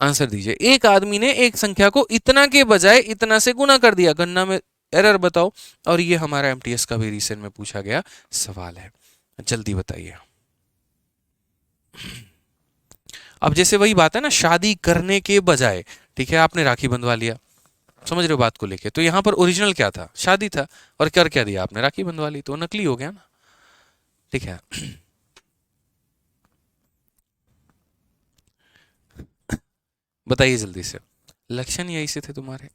आंसर दीजिए। एक आदमी ने एक संख्या को इतना के बजाय इतना से गुना कर दिया, गणना में एरर बताओ। और ये हमारा एमटीएस का भी रिसेंट में पूछा गया सवाल है, जल्दी बताइए। अब जैसे वही बात है ना, शादी करने के बजाय, ठीक है आपने राखी बंधवा लिया, समझ रहे हो बात को लेके, तो यहां पर ओरिजिनल क्या था, शादी था, और कर क्या दिया आपने, राखी बंधवा ली, तो नकली हो गया ना। ठीक है बताइए जल्दी से, लक्षण यही से थे तुम्हारे।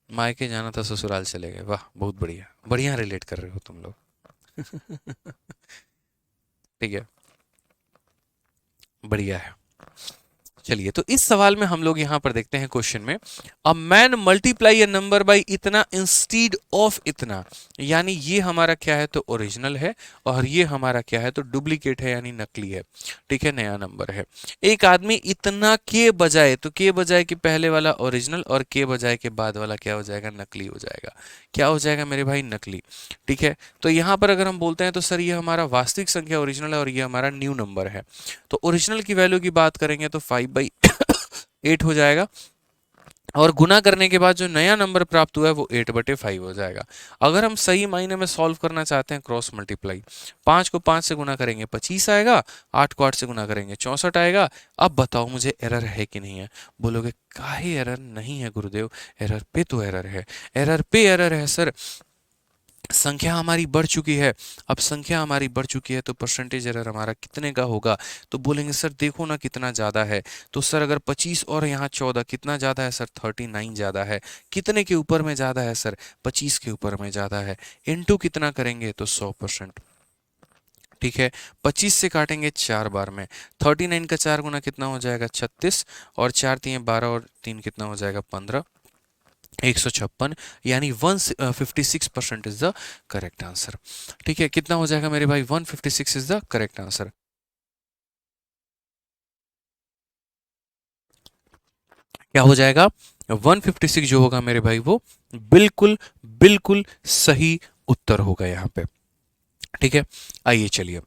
मायके जाना था ससुराल चले गए, वाह बहुत बढ़िया, बढ़िया रिलेट कर रहे हो तुम लोग ठीक है, बढ़िया है। चलिए, तो इस सवाल में हम लोग यहां पर देखते हैं क्वेश्चन में, a man multiply a number by इतना इंस्टीड ऑफ इतना, यानी ये हमारा क्या है, तो ओरिजिनल है, और ये हमारा क्या है, तो डुप्लीकेट है यानी नकली है। ठीक है, नया नंबर है। एक आदमी इतना के बजाय, तो के बजाय के पहले वाला ओरिजिनल और के बजाय के बाद वाला क्या हो जाएगा, नकली हो जाएगा। क्या हो जाएगा मेरे भाई, नकली। ठीक है, तो यहां पर अगर हम बोलते हैं तो सर ये हमारा वास्तविक संख्या ओरिजिनल है और ये हमारा न्यू नंबर है। तो ओरिजिनल की वैल्यू की बात करेंगे तो 5/8 हो जाएगा, और गुना करने के बाद जो नया नंबर प्राप्त हुआ है वो 8/5 हो जाएगा। अगर हम सही मायने में सॉल्व करना चाहते हैं क्रॉस मल्टीप्लाई, 5 को 5 से गुना करेंगे 25 आएगा, 8 को 8 से गुना करेंगे 64 आएगा। अब बताओ मुझे एरर है कि नहीं है? बोलोगे काहे एरर नहीं है गुरुदेव, एरर पे तो एरर है, एरर पे एरर है सर, संख्या हमारी बढ़ चुकी है। अब संख्या हमारी बढ़ चुकी है तो परसेंटेज एरर हमारा कितने का होगा? तो बोलेंगे सर देखो ना कितना ज़्यादा है। तो सर अगर 25 और यहाँ 14 कितना ज़्यादा है सर? 39 ज़्यादा है। कितने के ऊपर में ज़्यादा है सर? 25 के ऊपर में ज़्यादा है। इनटू कितना करेंगे तो 100%। ठीक है, 25 से काटेंगे 4 बार में, 39 का 4 गुना कितना हो जाएगा? 36, और 4 तीन 12 और 3 कितना हो जाएगा? 15, 156, यानी 156% इज द करेक्ट आंसर। ठीक है, कितना हो जाएगा मेरे भाई? 156 इज द करेक्ट आंसर। क्या हो जाएगा? 156 जो होगा मेरे भाई वो बिल्कुल बिल्कुल सही उत्तर होगा यहाँ पे। ठीक है, आइए चलिए,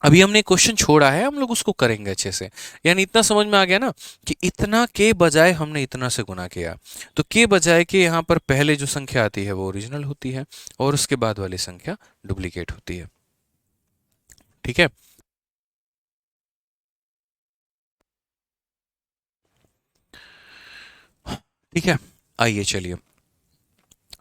अभी हमने क्वेश्चन छोड़ा है, हम लोग उसको करेंगे अच्छे से। यानी इतना समझ में आ गया ना कि इतना के बजाय हमने इतना से गुना किया, तो के बजाय के यहाँ पर पहले जो संख्या आती है वो ओरिजिनल होती है और उसके बाद वाली संख्या डुप्लीकेट होती है। ठीक है, ठीक है, आइए चलिए,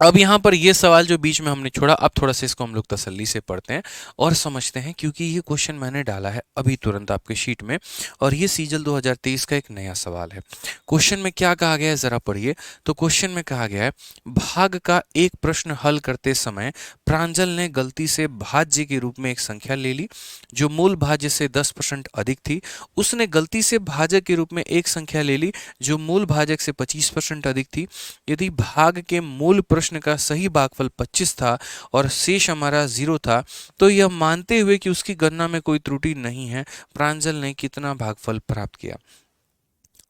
अब यहाँ पर ये सवाल जो बीच में हमने छोड़ा, अब थोड़ा सा इसको हम लोग तसल्ली से पढ़ते हैं और समझते हैं, क्योंकि ये क्वेश्चन मैंने डाला है अभी तुरंत आपके शीट में, और ये सीजल 2023 का एक नया सवाल है। क्वेश्चन में क्या कहा गया है जरा पढ़िए। तो क्वेश्चन में कहा गया है, भाग का एक प्रश्न हल करते समय प्रांजल ने गलती से भाज्य के रूप में एक संख्या ले ली जो मूल भाज्य से 10% अधिक थी। उसने गलती से भाजक के रूप में एक संख्या ले ली जो मूल भाजक से 25% अधिक थी। यदि भाग के मूल प्रश्न का सही भागफल 25 था और शेष हमारा 0 था, तो यह मानते हुए कि उसकी गणना में कोई त्रुटि नहीं है, प्रांजल ने कितना भागफल प्राप्त किया?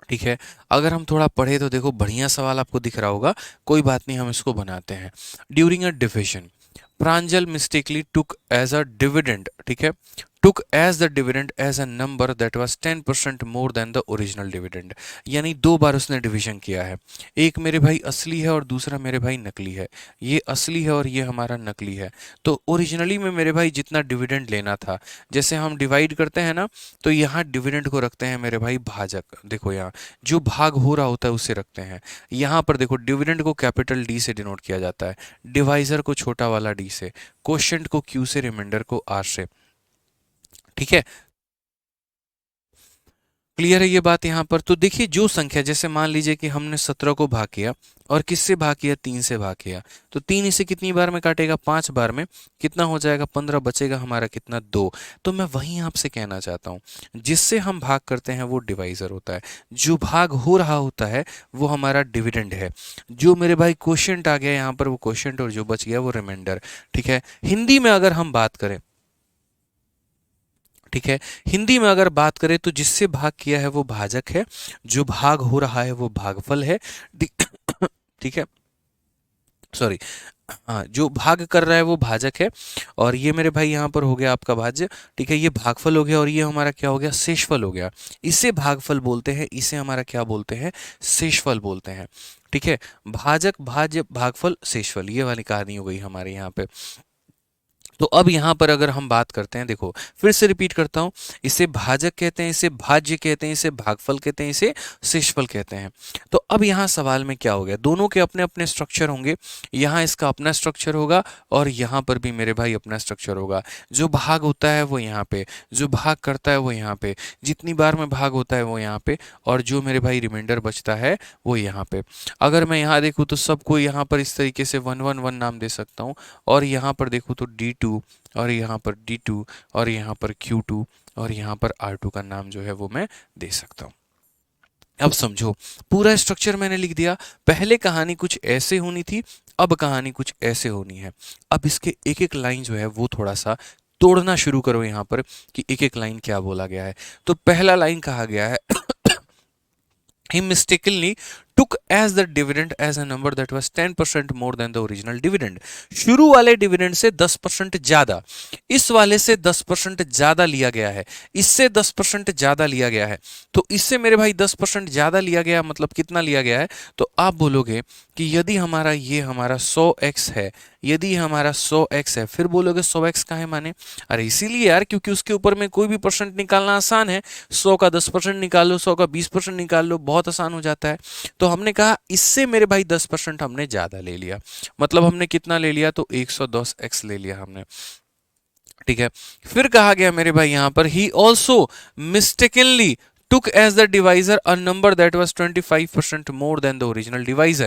ठीक है, अगर हम थोड़ा पढ़े तो देखो बढ़िया सवाल आपको दिख रहा होगा, कोई बात नहीं, हम इसको बनाते हैं। During a division Pranjal mistakenly took as a dividend, ठीक है, took as the dividend as a number that was 10% more than the original dividend, यानी दो बार उसने डिवीजन किया है। एक मेरे भाई असली है और दूसरा मेरे भाई नकली है। ये असली है और ये हमारा नकली है। तो ओरिजिनली में मेरे भाई जितना डिविडेंड लेना था, जैसे हम डिवाइड करते हैं ना, तो यहाँ डिविडेंड को रखते हैं मेरे भाई भाजक। देखो यहाँ जो भाग हो रहा होता है उसे रखते हैं। यहाँ पर देखो डिविडेंड को कैपिटल डी से डिनोट किया जाता है, डिवाइजर को छोटा वाला डी से, क्वोशिएंट को क्यू से, रिमाइंडर को आर से। ठीक है, क्लियर है ये बात यहाँ पर? तो देखिए जो संख्या, जैसे मान लीजिए कि हमने 17 को भाग किया और किससे भाग किया? 3 से भाग किया, तो 3 इसे कितनी बार में काटेगा? 5 बार में। कितना हो जाएगा? 15, बचेगा हमारा कितना? 2। तो मैं वहीं आपसे कहना चाहता हूँ, जिससे हम भाग करते हैं वो डिवाइजर होता है, जो भाग हो रहा होता है वो हमारा डिविडेंड है। जो मेरे भाई क्वोशिएंट आ गया यहाँ पर वो क्वोशिएंट, और जो बच गया वो रिमाइंडर। ठीक है, हिंदी में अगर हम बात करें, ठीक है, हिंदी में अगर बात करें तो जिससे भाग किया है वो भाजक है, जो भाग हो रहा है वो भागफल है। ठीक है, सॉरी, हाँ, जो भाग कर रहा है वो भाजक है, और ये मेरे भाई यहाँ पर हो गया आपका भाज्य। ठीक है, ये भागफल हो गया और ये हमारा क्या हो गया? शेषफल हो गया। इसे भागफल बोलते हैं, इसे हमारा क्या बोलते हैं? शेषफल बोलते हैं। ठीक है, भाजक, भाज्य, भागफल, शेषफल, ये वाली कहानी हो गई हमारे यहाँ पे। तो अब यहाँ पर अगर हम बात करते हैं, देखो फिर से रिपीट करता हूँ, इसे भाजक कहते हैं, इसे भाज्य कहते हैं, इसे भागफल कहते हैं, इसे शेषफल कहते हैं। तो अब यहाँ सवाल में क्या हो गया? दोनों के अपने अपने स्ट्रक्चर होंगे, यहाँ इसका अपना स्ट्रक्चर होगा और यहाँ पर भी मेरे भाई अपना स्ट्रक्चर होगा। जो भाग होता है वो यहाँ पे, जो भाग करता है वो यहाँ पे, जितनी बार में भाग होता है वो यहाँ पे, और जो मेरे भाई रिमाइंडर बचता है वो यहाँ पे। अगर मैं यहाँ देखूँ तो सबको यहाँ पर इस तरीके से 111 नाम दे सकता हूँ, और यहाँ पर देखूँ तो D2, और यहाँ पर D2, और यहाँ पर Q2, और यहाँ पर R2 का नाम जो है वो मैं दे सकता हूँ। अब समझो, पूरा स्ट्रक्चर मैंने लिख दिया। पहले कहानी कुछ ऐसे होनी थी, अब कहानी कुछ ऐसे होनी है। अब इसके एक एक लाइन जो है वो थोड़ा सा तोड़ना शुरू करो यहाँ पर, कि एक एक लाइन क्या बोला गया है। तो पहला लाइन कहा गया है, he mistakenly took as the dividend as a number that was 10% more than the original dividend। शुरू वाले डिविडेंड से 10% ज्यादा, इस वाले से 10% ज्यादा लिया गया है, इससे 10% ज्यादा लिया गया है। तो इससे मेरे भाई 10% ज्यादा लिया गया, मतलब कितना लिया गया है? तो आप बोलोगे कि यदि हमारा ये हमारा 100x है, यदि हमारा 100x है, फिर बोलोगे 100x का है माने, अरे इसीलिए यार क्योंकि उसके ऊपर में कोई भी परसेंट निकालना आसान है। 100 का 10% निकाल लो, 100 का 20% निकाल लो, बहुत आसान हो जाता है। तो हमने कहा इससे मेरे भाई 10% हमने ज्यादा ले लिया, मतलब हमने कितना ले लिया? तो 110x ले लिया हमने, ठीक है। फिर कहा गया मेरे भाई यहां पर he also mistakenly took as the divisor a number that was 25% more than the original divisor।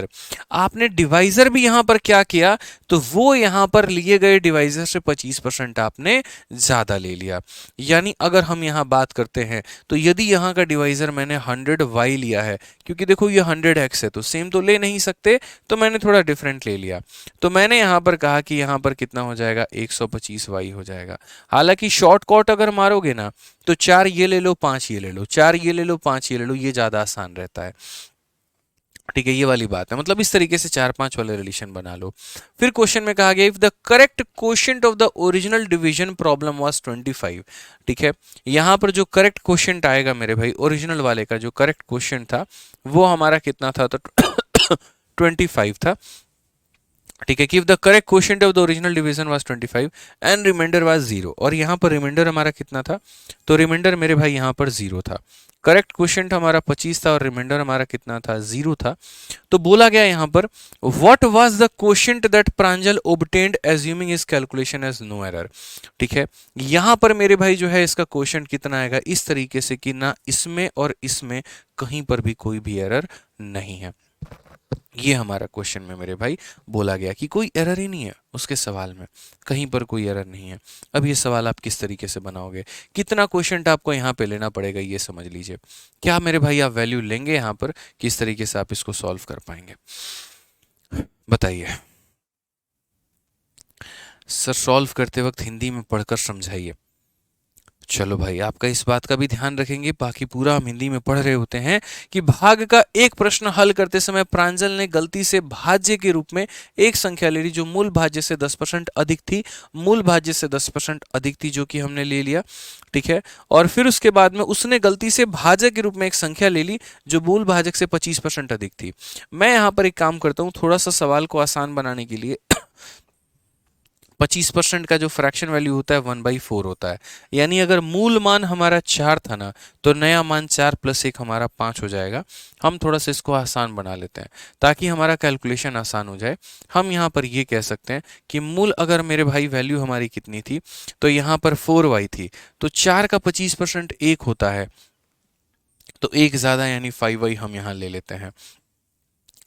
आपने डिवाइजर भी यहां पर क्या किया? तो वो यहां पर लिए गए डिवाइजर से 25% आपने ज्यादा ले लिया। यानी अगर हम यहां बात करते हैं तो यदि यहां का डिवाइजर मैंने 100y लिया है, क्योंकि देखो ये 100x है तो सेम तो ले नहीं सकते, तो मैंने थोड़ा डिफरेंट ले लिया। तो मैंने यहां पर कहा कि यहां पर कितना हो जाएगा? 125y हो जाएगा। हालांकि शॉर्टकट अगर मारोगे ना तो 4 ये ले लो, 5 ये ले लो, 4 ये ले लो, 5 ये ले लो, ये ज्यादा आसान रहता है, ठीक है। ये वाली बात है, मतलब इस तरीके से 4-5 वाले रिलेशन बना लो। फिर क्वेश्चन में कहा गया if the correct quotient of the original division problem was 25, ठीक है। यहां पर जो करेक्ट क्वोशिएंट आएगा मेरे भाई, ओरिजिनल वाले का जो करेक्ट क्वोशिएंट था वो हमारा कितना था? तो 25 था, ठीक है। कि if the correct quotient of the original division was 25 and remainder was 0, और यहां पर रिमाइंडर हमारा कितना था? तो रिमाइंडर मेरे भाई यहां पर 0 था। करेक्ट क्वोशिएंट हमारा 25 था और रिमाइंडर हमारा कितना था? 0 था। तो बोला गया यहां पर what was the quotient that Pranjal obtained assuming is calculation has no error, ठीक है। यहां पर मेरे भाई जो है इसका क्वोशिएंट कितना आएगा? इस तरीके से कि ना इसमें और इसमें कहीं पर भी कोई भी एरर नहीं है। ये हमारा क्वेश्चन में मेरे भाई बोला गया कि कोई एरर ही नहीं है उसके सवाल में, कहीं पर कोई एरर नहीं है। अब ये सवाल आप किस तरीके से बनाओगे, कितना क्वेश्चन आपको यहाँ पे लेना पड़ेगा, ये समझ लीजिए। क्या मेरे भाई आप वैल्यू लेंगे यहाँ पर, किस तरीके से आप इसको सॉल्व कर पाएंगे, बताइए। सर सॉल्व करते वक्त हिंदी में पढ़कर समझाइए। चलो भाई आपका इस बात का भी ध्यान रखेंगे, बाकी पूरा हम हिंदी में पढ़ रहे होते हैं कि भाग का एक प्रश्न हल करते समय प्रांजल ने गलती से भाज्य के रूप में एक संख्या ले ली जो मूल भाज्य से 10% अधिक थी, मूल भाज्य से 10% अधिक थी, जो कि हमने ले लिया, ठीक है। और फिर उसके बाद में उसने गलती से भाजक के रूप में एक संख्या ले ली जो मूल भाजक से 25% अधिक थी। मैं यहाँ पर एक काम करता हूँ, थोड़ा सा सवाल को आसान बनाने के लिए 25% का जो फ्रैक्शन वैल्यू होता है 1/4 होता है। यानी अगर मूल मान हमारा 4 था ना, तो नया मान 4 + 1 हमारा 5 हो जाएगा। हम थोड़ा सा इसको आसान बना लेते हैं ताकि हमारा कैलकुलेशन आसान हो जाए। हम यहाँ पर ये कह सकते हैं कि मूल अगर मेरे भाई वैल्यू हमारी कितनी थी, तो यहाँ पर 4y थी, तो 4 का 25% 1 होता है, तो 1 ज्यादा यानी 5y हम यहाँ ले लेते हैं,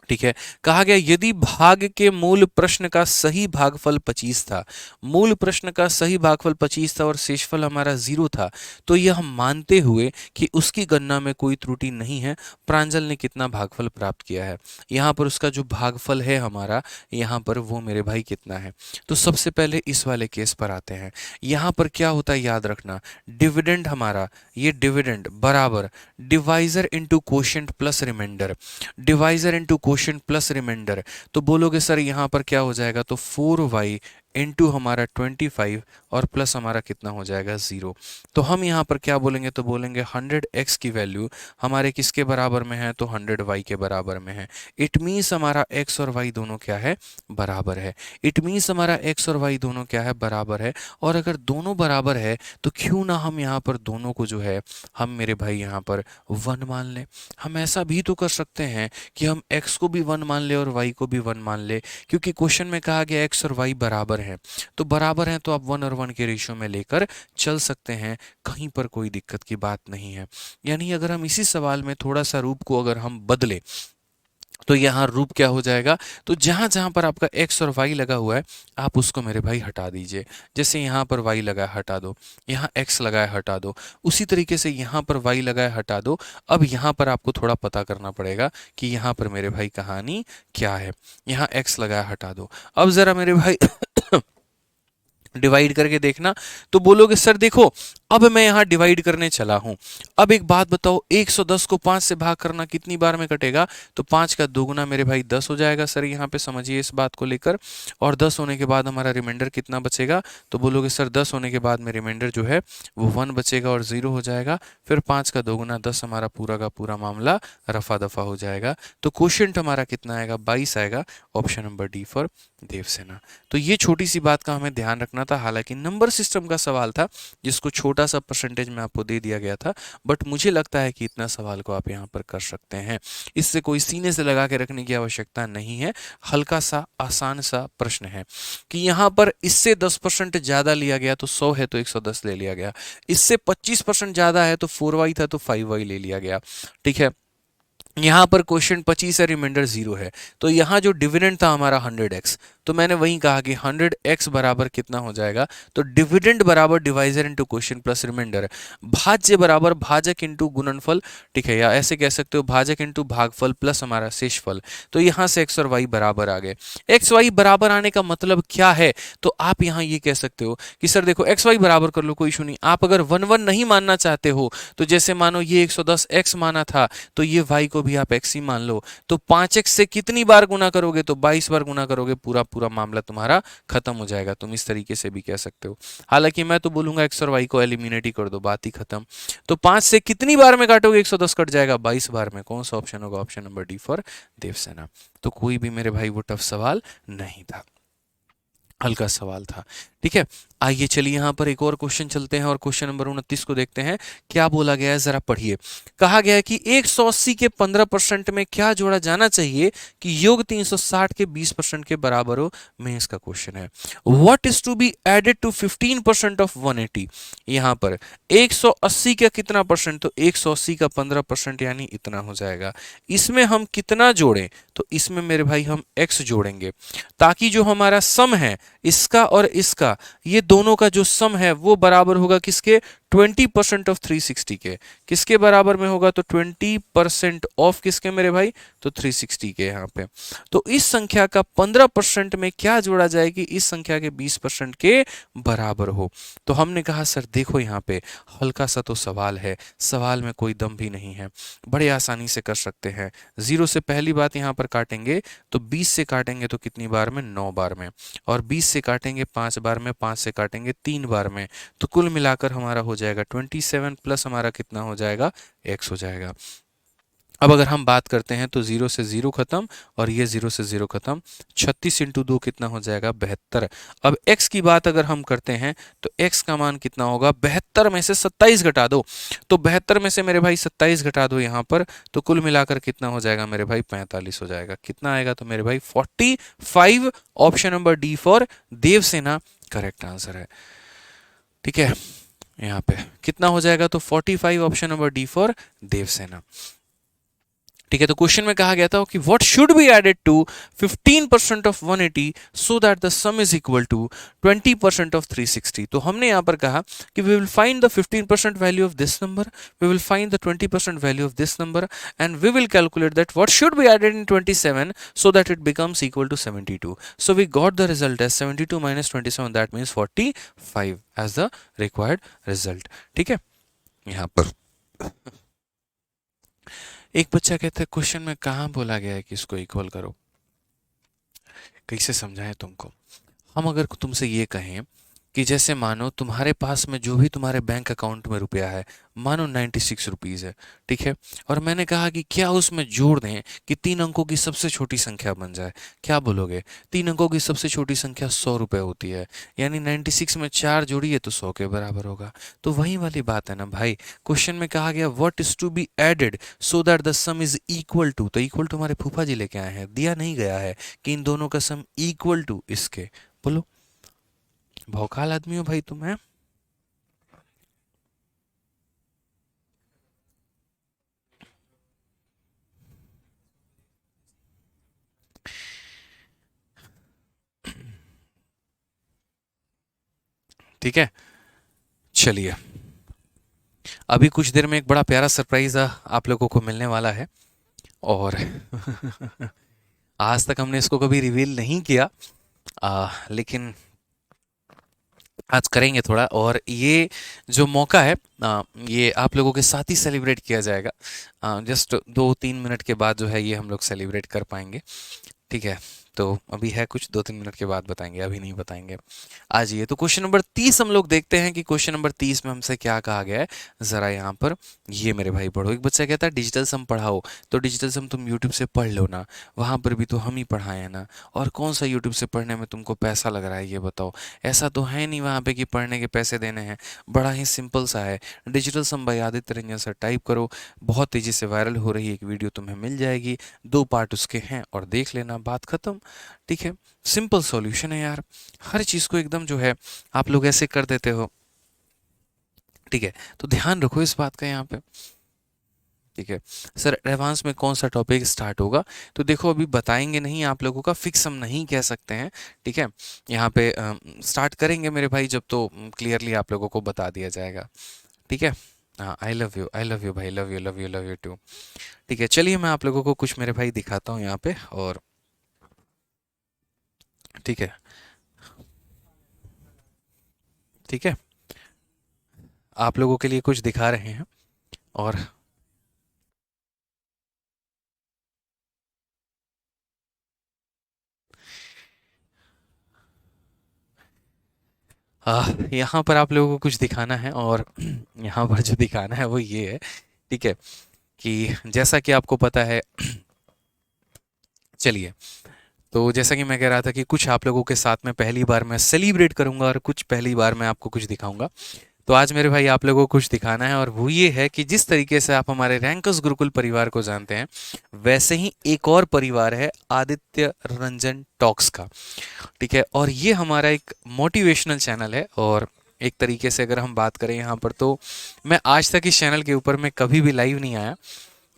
ठीक है। कहा गया यदि भाग के मूल प्रश्न का सही भागफल 25 था, मूल प्रश्न का सही भागफल 25 था और शेषफल हमारा 0 था, तो यह मानते हुए कि उसकी गणना में कोई त्रुटि नहीं है, प्रांजल ने कितना भागफल प्राप्त किया है। यहाँ पर उसका जो भागफल है हमारा, यहाँ पर वो मेरे भाई कितना है। तो सबसे पहले इस वाले केस पर आते हैं। यहाँ पर क्या होता है याद रखना, डिविडेंड हमारा, ये डिविडेंड बराबर divisor into quotient plus remainder, divisor into quotient plus remainder. तो बोलोगे सर यहाँ पर क्या हो जाएगा, तो 4y इंटू हमारा 25 और प्लस हमारा कितना हो जाएगा 0। तो हम यहाँ पर क्या बोलेंगे, तो बोलेंगे 100x की वैल्यू हमारे किसके बराबर में है, तो 100y के बराबर में है। इट मीन्स हमारा x और y दोनों क्या है, बराबर है। इट मीन्स हमारा x और y दोनों क्या है, बराबर है। और अगर दोनों बराबर है तो क्यों ना हम यहाँ पर दोनों को जो है हम मेरे भाई यहाँ पर 1 मान लें। हम ऐसा भी तो कर सकते हैं कि हम x को भी 1 मान ले और y को भी 1 मान ले, क्योंकि क्वेश्चन में कहा गया x और y बराबर हैं। तो बराबर हैं तो आप 1 और 1 के रेशियो में लेकर चल सकते हैं, कहीं पर कोई दिक्कत की बात नहीं है। यानी अगर हम इसी सवाल में थोड़ा सा रूप को अगर हम बदले तो यहाँ रूप क्या हो जाएगा, तो जहां जहां पर आपका x और y लगा हुआ है आप उसको मेरे भाई हटा दीजिए। जैसे यहाँ पर y लगा है हटा दो, यहाँ x लगा है हटा दो, उसी तरीके से यहाँ पर y लगा है हटा दो। अब यहाँ पर आपको थोड़ा पता करना पड़ेगा कि यहाँ पर मेरे भाई कहानी क्या है। यहाँ x लगा है हटा दो। अब जरा मेरे भाई डिवाइड करके देखना, तो बोलोगे सर देखो अब मैं यहाँ डिवाइड करने चला हूं। अब एक बात बताओ, 110 को 5 से भाग करना कितनी बार में कटेगा? तो 5 का दोगुना मेरे भाई 10 हो जाएगा सर, यहाँ पे समझिए इस बात को लेकर। और 10 होने के बाद हमारा रिमाइंडर कितना बचेगा? तो बोलोगे सर 10 होने के बाद में रिमाइंडर जो है वो 1 बचेगा और 0 हो जाएगा। फिर 5 का दोगुना 10, हमारा पूरा का पूरा मामला रफा दफा हो जाएगा। तो क्वोशिएंट हमारा कितना आएगा? 22 आएगा। Option number D for Devasena. तो ये छोटी सी बात का हमें ध्यान रखना था। हालांकि नंबर सिस्टम का सवाल था जिसको छोटा सा परसेंटेज में आपको दे दिया गया था, बट मुझे लगता है कि इतना सवाल को आप यहाँ पर कर सकते हैं। इससे कोई सीने से लगा के रखने की आवश्यकता नहीं है। हल्का सा आसान सा प्रश्न है कि यहाँ पर इससे 10% ज्यादा लिया गया तो 100 है तो 110 ले लिया गया, इससे 25% ज्यादा है तो 4y था तो 5y ले लिया गया। ठीक है, यहाँ पर क्वेश्चन 25 है, रिमाइंडर 0 है, तो यहाँ जो डिविडेंड था हमारा 100x, तो मैंने वही कहा कि 100x बराबर कितना हो जाएगा? तो डिविडेंड बराबर divisor into question plus remainder, भाज्य बराबर भाजक इनटू गुणनफल। ठीक है, या ऐसे कह सकते हो भाजक इनटू भागफल प्लस हमारा शेषफल। तो यहाँ से x और y बराबर आ गए। x y बराबर आने का मतलब क्या है? तो आप यहाँ ये कह सकते हो कि सर देखो x y बराबर कर लो, कोई इशू नहीं। आप अगर 1 1 नहीं मानना चाहते हो तो जैसे मानो ये 110x माना था तो ये y को भी आप x ही मान लो। तो 5x से कितनी बार गुना करोगे? तो 22 बार गुना करोगे, पूरा पूरा मामला तुम्हारा खत्म हो जाएगा। तुम इस तरीके से भी कह सकते हो। हालांकि मैं तो बोलूंगा x और y को एलिमिनेट ही कर दो, बात ही खत्म। तो 5 से कितनी बार में काटोगे? 110 कट जाएगा 22 बार में। कौन सा ऑप्शन होगा? Option number D for Devasena. तो कोई भी मेरे भाई वो टफ सवाल नहीं था, हल्का सवाल था। ठीक है, आइए चलिए यहाँ पर एक और क्वेश्चन चलते हैं और क्वेश्चन नंबर 29 को देखते हैं क्या बोला गया है, जरा पढ़िए। कहा गया है कि 180 के 15% में क्या जोड़ा जाना चाहिए कि योग 360 के 20% के बराबर हो। में इसका क्वेश्चन है what is to be added to 15% of 180। यहाँ पर 180 का कितना परसेंट? तो 180 का 15% यानी इतना हो जाएगा। इसमें हम कितना जोड़ें? तो इसमें मेरे भाई हम x जोड़ेंगे, ताकि जो हमारा सम है इसका और इसका, ये दोनों का जो सम है वो बराबर होगा किसके? 20% ऑफ 360 के। किसके बराबर में होगा? तो 20% ऑफ किसके मेरे भाई? तो 360 के। यहाँ पे तो इस संख्या का 15% में क्या जोड़ा जाए कि इस संख्या के 20% के बराबर हो। तो हमने कहा सर देखो यहाँ पे हल्का सा तो सवाल है, सवाल में कोई दम भी नहीं है, बड़े आसानी से कर सकते हैं। 0 से पहली बात यहाँ पर काटेंगे तो 20 से काटेंगे तो कितनी बार में? 9 बार में। और 20 से काटेंगे 5 बार में, 5 से काटेंगे 3 बार में। तो कुल मिलाकर हमारा हो जाएगा 27 प्लस हमारा कितना हो जाएगा? x हो जाएगा। अब अगर हम बात करते हैं तो 0 से 0 खत्म और ये 0 से 0 खत्म। 36 इंटू 2 कितना हो जाएगा? 72। अब x की बात अगर हम करते हैं तो x का मान कितना होगा? 72 में से 27 घटा दो। तो 72 में से मेरे भाई 27 घटा दो यहाँ पर, तो कुल मिलाकर कितना हो जाएगा मेरे भाई? 45 हो जाएगा। कितना आएगा? तो मेरे भाई 45। Option number D for Devasena correct answer है। ठीक है, यहाँ पे कितना हो जाएगा? तो 45 option number D for Devasena. ठीक है, तो क्वेश्चन में कहा गया था कि what should be added to 15% of 180 so that the sum is equal to 20% of 360। तो हमने यहां पर कहा कि we will find the 15% value of this number, we will find the 20% value of this number and we will calculate that what should be added in 27 so that it becomes equal to 72. So we got the result as 72 minus 27, that means 45 as the required result. ठीक है, यहाँ पर एक बच्चा कहता है question में कहाँ बोला गया है कि इसको इक्वल करो, कैसे समझाएं तुमको? हम अगर तुमसे ये कहें कि जैसे मानो तुम्हारे पास में जो भी तुम्हारे बैंक अकाउंट में रुपया है, मानो 96 रुपीज़ है, ठीक है, और मैंने कहा कि क्या उसमें जोड़ दें कि 3 अंकों की सबसे छोटी संख्या बन जाए। क्या बोलोगे? 3 अंकों की सबसे छोटी संख्या 100 रुपये होती है, यानी 96 में 4 जोड़िए तो 100 के बराबर होगा। तो वही वाली बात है ना भाई, क्वेश्चन में कहा गया what is to be added so that the sum is equal to, तो इक्वल टू हमारे फूफा जी लेके आए हैं, दिया नहीं गया है कि इन दोनों का सम इक्वल टू इसके। बोलो, भौकाल आदमी हो भाई तुम, है? ठीक है, चलिए अभी कुछ देर में एक बड़ा प्यारा सरप्राइज आप लोगों को मिलने वाला है। और आज तक हमने इसको कभी रिवील नहीं किया, लेकिन आज करेंगे थोड़ा, और ये जो मौका है ये आप लोगों के साथ ही सेलिब्रेट किया जाएगा। जस्ट 2-3 मिनट के बाद जो है ये हम लोग सेलिब्रेट कर पाएंगे। ठीक है, तो अभी है कुछ 2-3 मिनट के बाद बताएंगे, अभी नहीं बताएंगे। आ जाइए, तो क्वेश्चन नंबर 30 हम लोग देखते हैं कि क्वेश्चन नंबर 30 में हमसे क्या कहा गया है। ज़रा यहाँ पर ये मेरे भाई पढ़ो। एक बच्चा कहता है डिजिटल सम पढ़ाओ, तो डिजिटल सम तुम यूट्यूब से पढ़ लो ना, वहाँ पर भी तो हम ही पढ़ाए हैं ना, और कौन सा यूट्यूब से पढ़ने में तुमको पैसा लग रहा है ये बताओ। ऐसा तो है नहीं वहाँ पे कि पढ़ने के पैसे देने हैं, बड़ा ही सिंपल सा है। Digital sum by Aditya Ranjan sir type करो, बहुत तेज़ी से वायरल हो रही एक वीडियो तुम्हें मिल जाएगी, 2 पार्ट उसके हैं और देख लेना, बात खत्म। ठीक है, सिंपल सॉल्यूशन है यार। हर चीज़ को एकदम जो है आप लोग ऐसे कर देते हो। ठीक है, तो ध्यान रखो इस बात का यहाँ पे। ठीक है सर, एडवांस में कौन सा टॉपिक स्टार्ट होगा, तो देखो अभी बताएंगे नहीं आप लोगों का, फिक्स हम नहीं कह सकते हैं। ठीक है, यहाँ पे स्टार्ट करेंगे मेरे भाई जब, तो क्लियरली आप लोगों को बता दिया जाएगा। ठीक है, हाँ, आई लव यू भाई, love you love you love you too. ठीक है, चलिए मैं आप लोगों को कुछ मेरे भाई दिखाता हूँ यहाँ पे, और ठीक है। ठीक है, आप लोगों के लिए कुछ दिखा रहे हैं, और यहाँ पर आप लोगों को कुछ दिखाना है, और यहाँ पर जो दिखाना है वो ये है। ठीक है, कि जैसा कि आपको पता है, चलिए, तो जैसा कि मैं कह रहा था कि कुछ आप लोगों के साथ में पहली बार मैं सेलिब्रेट करूंगा, और कुछ पहली बार मैं आपको कुछ दिखाऊंगा। तो आज मेरे भाई आप लोगों को कुछ दिखाना है, और वो ये है कि जिस तरीके से आप हमारे रैंकर्स गुरुकुल परिवार को जानते हैं, वैसे ही एक और परिवार है आदित्य रंजन टॉक्स का। ठीक है, और ये हमारा एक मोटिवेशनल चैनल है, और एक तरीके से अगर हम बात करें यहाँ पर, तो मैं आज तक इस चैनल के ऊपर मैं कभी भी लाइव नहीं आया,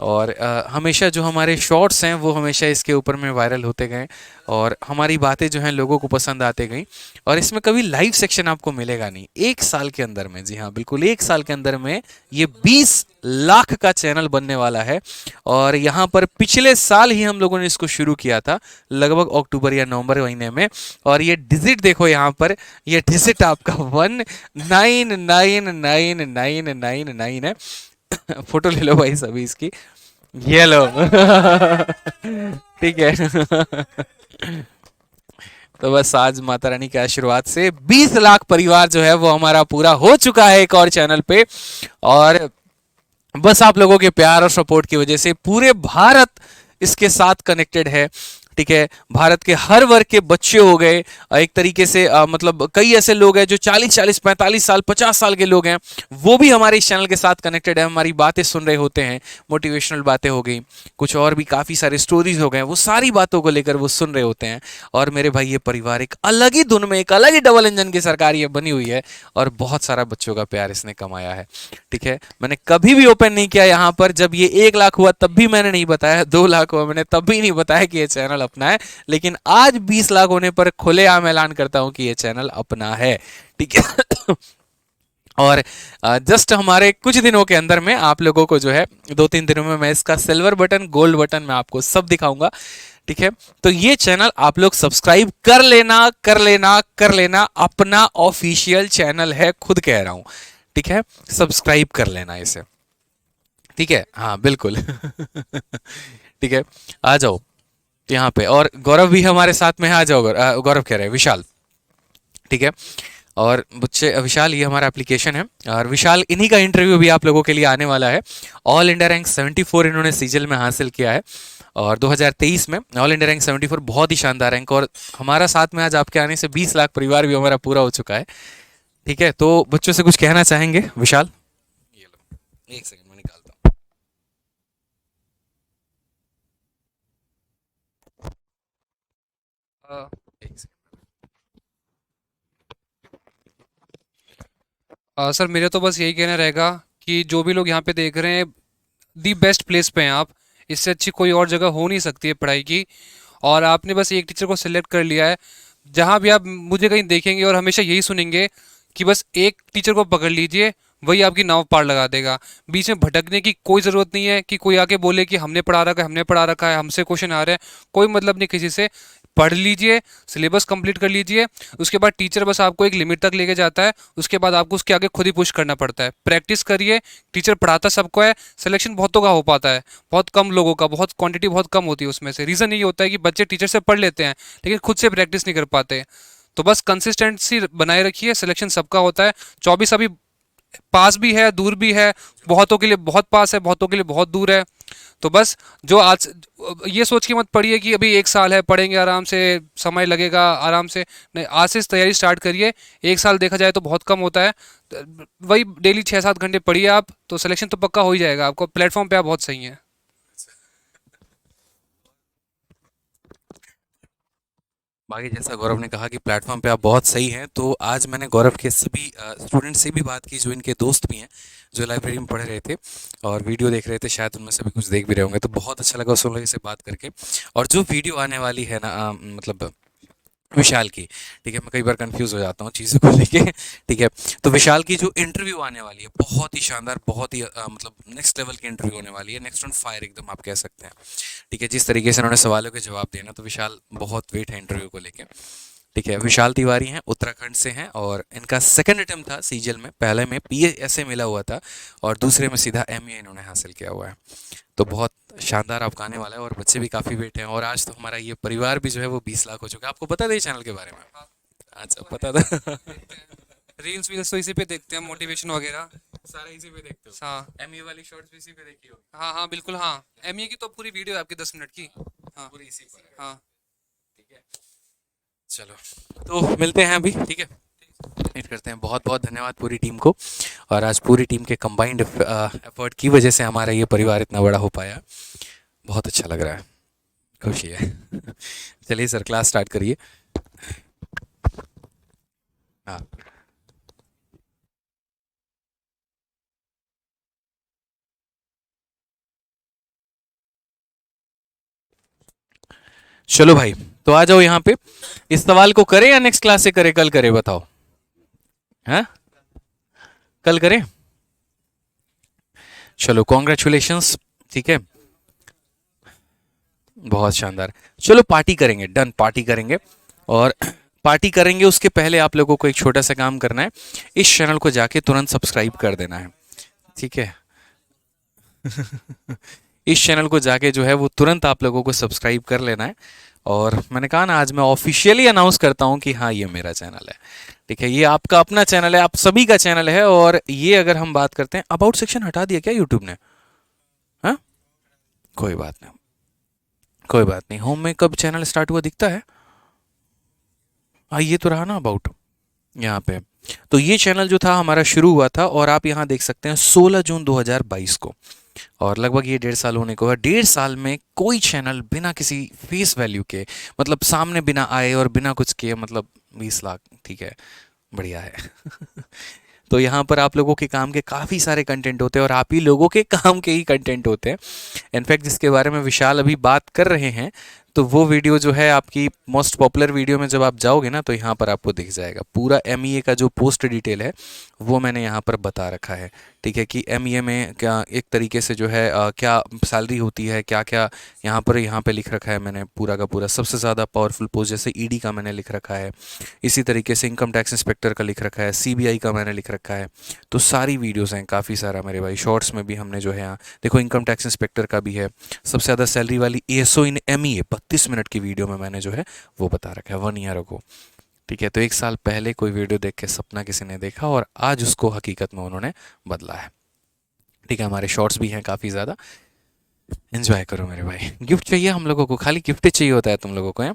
और हमेशा जो हमारे शॉर्ट्स हैं वो हमेशा इसके ऊपर में वायरल होते गए, और हमारी बातें जो हैं लोगों को पसंद आते गई। और इसमें कभी लाइव सेक्शन आपको मिलेगा नहीं। 1 साल के अंदर में, जी हाँ बिल्कुल 1 साल के अंदर में, ये 20 लाख का चैनल बनने वाला है। और यहाँ पर पिछले साल ही हम लोगों ने इसको शुरू किया था, लगभग अक्टूबर या नवंबर महीने में। और ये डिजिट देखो यहाँ पर, ये डिजिट आपका 199999 है। फोटो ले लो भाई सभी इसकी, ये लो। ठीक है। तो बस आज माता रानी के आशीर्वाद से 20 लाख परिवार जो है वो हमारा पूरा हो चुका है एक और चैनल पे। और बस आप लोगों के प्यार और सपोर्ट की वजह से पूरे भारत इसके साथ कनेक्टेड है। ठीक है, भारत के हर वर्ग के बच्चे हो गए, एक तरीके से मतलब कई ऐसे लोग हैं जो 40-40 45 साल 50 साल के लोग हैं, वो भी हमारे इस चैनल के साथ कनेक्टेड है, हमारी बातें सुन रहे होते हैं। मोटिवेशनल बातें हो गई, कुछ और भी काफ़ी सारे स्टोरीज हो गए, वो सारी बातों को लेकर वो सुन रहे होते हैं। और मेरे भाई ये परिवार एक अलग ही धुन में, एक अलग ही डबल इंजन की सरकार ये बनी हुई है, और बहुत सारा बच्चों का प्यार इसने कमाया है। ठीक है, मैंने कभी भी ओपन नहीं किया यहाँ पर, जब ये 1 लाख हुआ तब भी मैंने नहीं बताया, 2 लाख हुआ मैंने तब भी नहीं बताया कि ये चैनल अपना है, लेकिन आज 20 लाख होने पर खुलेआम ऐलान करता हूं कि ये चैनल अपना है। ठीक है। और जस्ट हमारे कुछ दिनों के अंदर में आप लोगों को जो है 2-3 दिनों में मैं इसका सिल्वर बटन गोल्ड बटन मैं आपको सब दिखाऊंगा। ठीक है, तो ये चैनल आप लोग सब्सक्राइब कर लेना कर लेना कर लेना, अपना ऑफिशियल चैनल है, खुद कह रहा हूं। ठीक है, सब्सक्राइब कर लेना इसे। ठीक है, हाँ बिल्कुल। ठीक है, आ जाओ यहाँ पे, और गौरव भी हमारे साथ में है, आ जाओ गौरव कह रहे हैं विशाल। ठीक है, और बच्चे विशाल ये हमारा एप्लीकेशन है, और विशाल इन्हीं का इंटरव्यू भी आप लोगों के लिए आने वाला है। ऑल इंडिया रैंक 74 इन्होंने सीजल में हासिल किया है, और 2023 में ऑल इंडिया रैंक 74 बहुत ही शानदार रैंक, और हमारा साथ में आज आपके आने से 20 लाख परिवार भी हमारा पूरा हो चुका है। ठीक है, तो बच्चों से कुछ कहना चाहेंगे विशाल? ये लो, एक सेकंड में निकालता हूँ। एक सेकंड। सर मेरा तो बस यही कहना रहेगा कि जो भी लोग यहाँ पे देख रहे हैं, दी बेस्ट प्लेस पे हैं आप। इससे अच्छी कोई और जगह हो नहीं सकती है पढ़ाई की। और आपने बस एक टीचर को सिलेक्ट कर लिया है। जहाँ भी आप मुझे कहीं देखेंगे और हमेशा यही सुनेंगे कि बस एक टीचर को पकड़ लीजिए, वही आपकी नाव पार लगा देगा। बीच में भटकने की कोई ज़रूरत नहीं है कि कोई आके बोले कि हमने पढ़ा रखा है, हमने पढ़ा रखा है, हमसे क्वेश्चन आ रहे हैं। कोई मतलब नहीं किसी से। पढ़ लीजिए, सिलेबस कंप्लीट कर लीजिए। उसके बाद टीचर बस आपको एक लिमिट तक लेके जाता है, उसके बाद आपको उसके आगे खुद ही पुश करना पड़ता है। प्रैक्टिस करिए, टीचर पढ़ाता सबको है, सिलेक्शन बहुतों का हो पाता है, बहुत कम लोगों का, बहुत क्वांटिटी बहुत कम होती है उसमें से। रीज़न ये होता है कि बच्चे टीचर से पढ़ लेते हैं लेकिन खुद से प्रैक्टिस नहीं कर पाते। तो बस कंसिस्टेंसी बनाए रखिए, सिलेक्शन सबका होता है। 24 अभी पास भी है, दूर भी है, बहुतों के लिए बहुत पास है, बहुतों के लिए बहुत दूर है। तो बस जो आज ये सोच के मत पढ़िए कि अभी 1 साल है, पढ़ेंगे आराम से, समय लगेगा आराम से। नहीं, आज से तैयारी स्टार्ट करिए। 1 साल देखा जाए तो बहुत कम होता है। वही डेली 6-7 घंटे पढ़िए आप, तो सिलेक्शन तो पक्का हो ही जाएगा। आपको प्लेटफॉर्म पे आप बहुत सही हैं। बाकी जैसा गौरव ने कहा कि प्लेटफॉर्म पे आप बहुत सही हैं, तो आज मैंने गौरव के सभी स्टूडेंट से भी बात की जो इनके दोस्त भी हैं, जो लाइब्रेरी में पढ़ रहे थे और वीडियो देख रहे थे, शायद उनमें से भी कुछ देख भी रहे होंगे। तो बहुत अच्छा लगा उस लोगों से बात करके। और जो वीडियो आने वाली है ना, मतलब विशाल की, ठीक है, मैं कई बार कंफ्यूज हो जाता हूँ चीज़ों को लेके, ठीक है। तो विशाल की जो इंटरव्यू आने वाली है बहुत ही शानदार, बहुत ही मतलब नेक्स्ट लेवल की इंटरव्यू होने वाली है, नेक्स्ट ऑन फायर एकदम आप कह सकते हैं, ठीक है। जिस तरीके से उन्होंने सवालों के जवाब दिए ना, तो विशाल बहुत वेट है इंटरव्यू को लेके, ठीक है। विशाल तिवारी हैं, उत्तराखंड से हैं और इनका सेकंड अटेम्प्ट था सीजीएल में। पहले में पीएसए मिला हुआ था और दूसरे में सीधा एमए इन्होंने हासिल किया हुआ है। तो बहुत शानदार आपका आने वाला है और बच्चे भी काफ़ी वेट हैं। और आज तो हमारा ये परिवार भी जो है वो 20 लाख हो चुका है। आपको पता था ये चैनल के बारे में? अच्छा, पता था। रील्स वील्स तो इसी पे देखते हैं, मोटिवेशन वगैरह। सारा इसी पे देखते हो? हाँ एमए वाली शॉर्ट्स भी इसी पे देखी होगी? हाँ हाँ बिल्कुल हाँ। एमए की तो पूरी वीडियो है आपकी 10 मिनट की। हाँ पूरी इसी पर है। हाँ। ठीक है, चलो, तो मिलते हैं अभी, ठीक है, वेट करते हैं। बहुत बहुत धन्यवाद पूरी टीम को। और आज पूरी टीम के कंबाइंड एफर्ट की वजह से हमारा ये परिवार इतना बड़ा हो पाया। बहुत अच्छा लग रहा है, खुशी है। चलिए सर, क्लास स्टार्ट करिए। हाँ, चलो भाई, तो आ जाओ यहाँ पे। इस सवाल को करें या नेक्स्ट क्लास से करें, कल करें, बताओ? हाँ, कल करें? चलो, कॉन्ग्रेचुलेशंस, ठीक है, बहुत शानदार। चलो पार्टी करेंगे, डन, पार्टी करेंगे। और पार्टी करेंगे उसके पहले आप लोगों को एक छोटा सा काम करना है। इस चैनल को जाके तुरंत सब्सक्राइब कर देना है, ठीक है। इस चैनल को जाके जो है वो तुरंत आप लोगों को सब्सक्राइब कर लेना है। और मैंने कहा ना, आज मैं ऑफिशियली अनाउंस करता हूँ कि हाँ, ये मेरा चैनल है, ठीक है। ये आपका अपना चैनल है, आप सभी का चैनल है। और ये अगर हम बात करते हैं, अबाउट सेक्शन हटा दिया क्या यूट्यूब ने? हाँ, कोई बात नहीं, कोई बात नहीं। होम में कब चैनल स्टार्ट हुआ दिखता है? हाँ, ये तो रहा ना अबाउट, यहाँ पे। तो ये चैनल जो था हमारा शुरू हुआ था, और आप यहाँ देख सकते हैं 16 जून 2022 को। और लगभग ये 1.5 साल होने को है। 1.5 साल में कोई चैनल बिना किसी फेस वैल्यू के, मतलब सामने बिना आए और बिना कुछ किए, मतलब 20 लाख, ठीक है, बढ़िया है। तो यहाँ पर आप लोगों के काम के काफ़ी सारे कंटेंट होते हैं और आप ही लोगों के काम के ही कंटेंट होते हैं। इनफैक्ट जिसके बारे में विशाल अभी बात कर रहे हैं, तो वो वीडियो जो है आपकी मोस्ट पॉपुलर वीडियो में जब आप जाओगे ना, तो यहाँ पर आपको दिख जाएगा पूरा एमईए का जो पोस्ट डिटेल है, वो मैंने यहाँ पर बता रखा है, ठीक है। कि एमईए में क्या एक तरीके से जो है क्या सैलरी होती है, क्या क्या यहाँ पे लिख रखा है मैंने पूरा का पूरा। सबसे ज़्यादा पावरफुल पोस्ट जैसे ईडी का मैंने लिख रखा है, इसी तरीके से इनकम टैक्स इंस्पेक्टर का लिख रखा है, सीबीआई का मैंने लिख रखा है। तो सारी वीडियोस हैं, काफ़ी सारा मेरे भाई। शॉर्ट्स में भी हमने जो है यहाँ देखो, इनकम टैक्स इंस्पेक्टर का भी है। सबसे ज़्यादा सैलरी वाली एएसओ इन एमईए 32 मिनट की वीडियो में मैंने जो है वो बता रखा है, 1 ईयर अगो, ठीक है। तो 1 साल पहले कोई वीडियो देख के सपना किसी ने देखा और आज उसको हकीकत में उन्होंने बदला है, ठीक है। हमारे शॉर्ट्स भी हैं काफ़ी ज़्यादा, एंजॉय करो मेरे भाई। गिफ्ट चाहिए हम लोगों को, खाली गिफ्ट चाहिए होता है तुम लोगों को, हैं?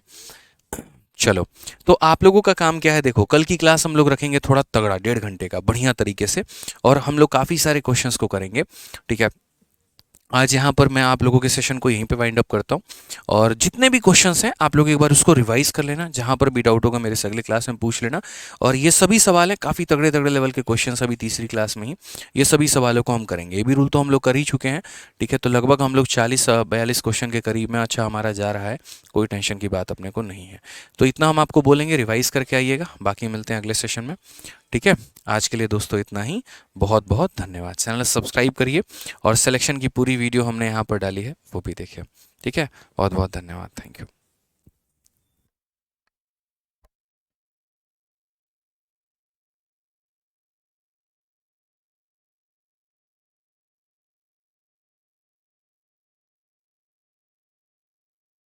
चलो, तो आप लोगों का काम क्या है, देखो कल की क्लास हम लोग रखेंगे थोड़ा तगड़ा, 1.5 घंटे का बढ़िया तरीके से। और हम लोग काफ़ी सारे क्वेश्चंस को करेंगे, ठीक है। आज यहाँ पर मैं आप लोगों के सेशन को यहीं पे वाइंड अप करता हूँ। और जितने भी क्वेश्चंस हैं आप लोग एक बार उसको रिवाइज कर लेना, जहाँ पर भी डाउट होगा मेरे से अगले क्लास में पूछ लेना। और ये सभी सवाल हैं, काफ़ी तगड़े तगड़े लेवल के क्वेश्चंस अभी तीसरी क्लास में ही ये सभी सवालों को हम करेंगे। ये भी रूल तो हम लोग कर ही चुके हैं, ठीक है। तो लगभग हम लोग 40-42 क्वेश्चन के करीब में अच्छा हमारा जा रहा है, कोई टेंशन की बात अपने को नहीं है। तो इतना हम आपको बोलेंगे, रिवाइज करके आइएगा। बाकी मिलते हैं अगले सेशन में, ठीक है। आज के लिए दोस्तों इतना ही, बहुत बहुत धन्यवाद। चैनल सब्सक्राइब करिए और सिलेक्शन की पूरी वीडियो हमने यहाँ पर डाली है, वो भी देखिए, ठीक है। बहुत बहुत धन्यवाद, थैंक यू।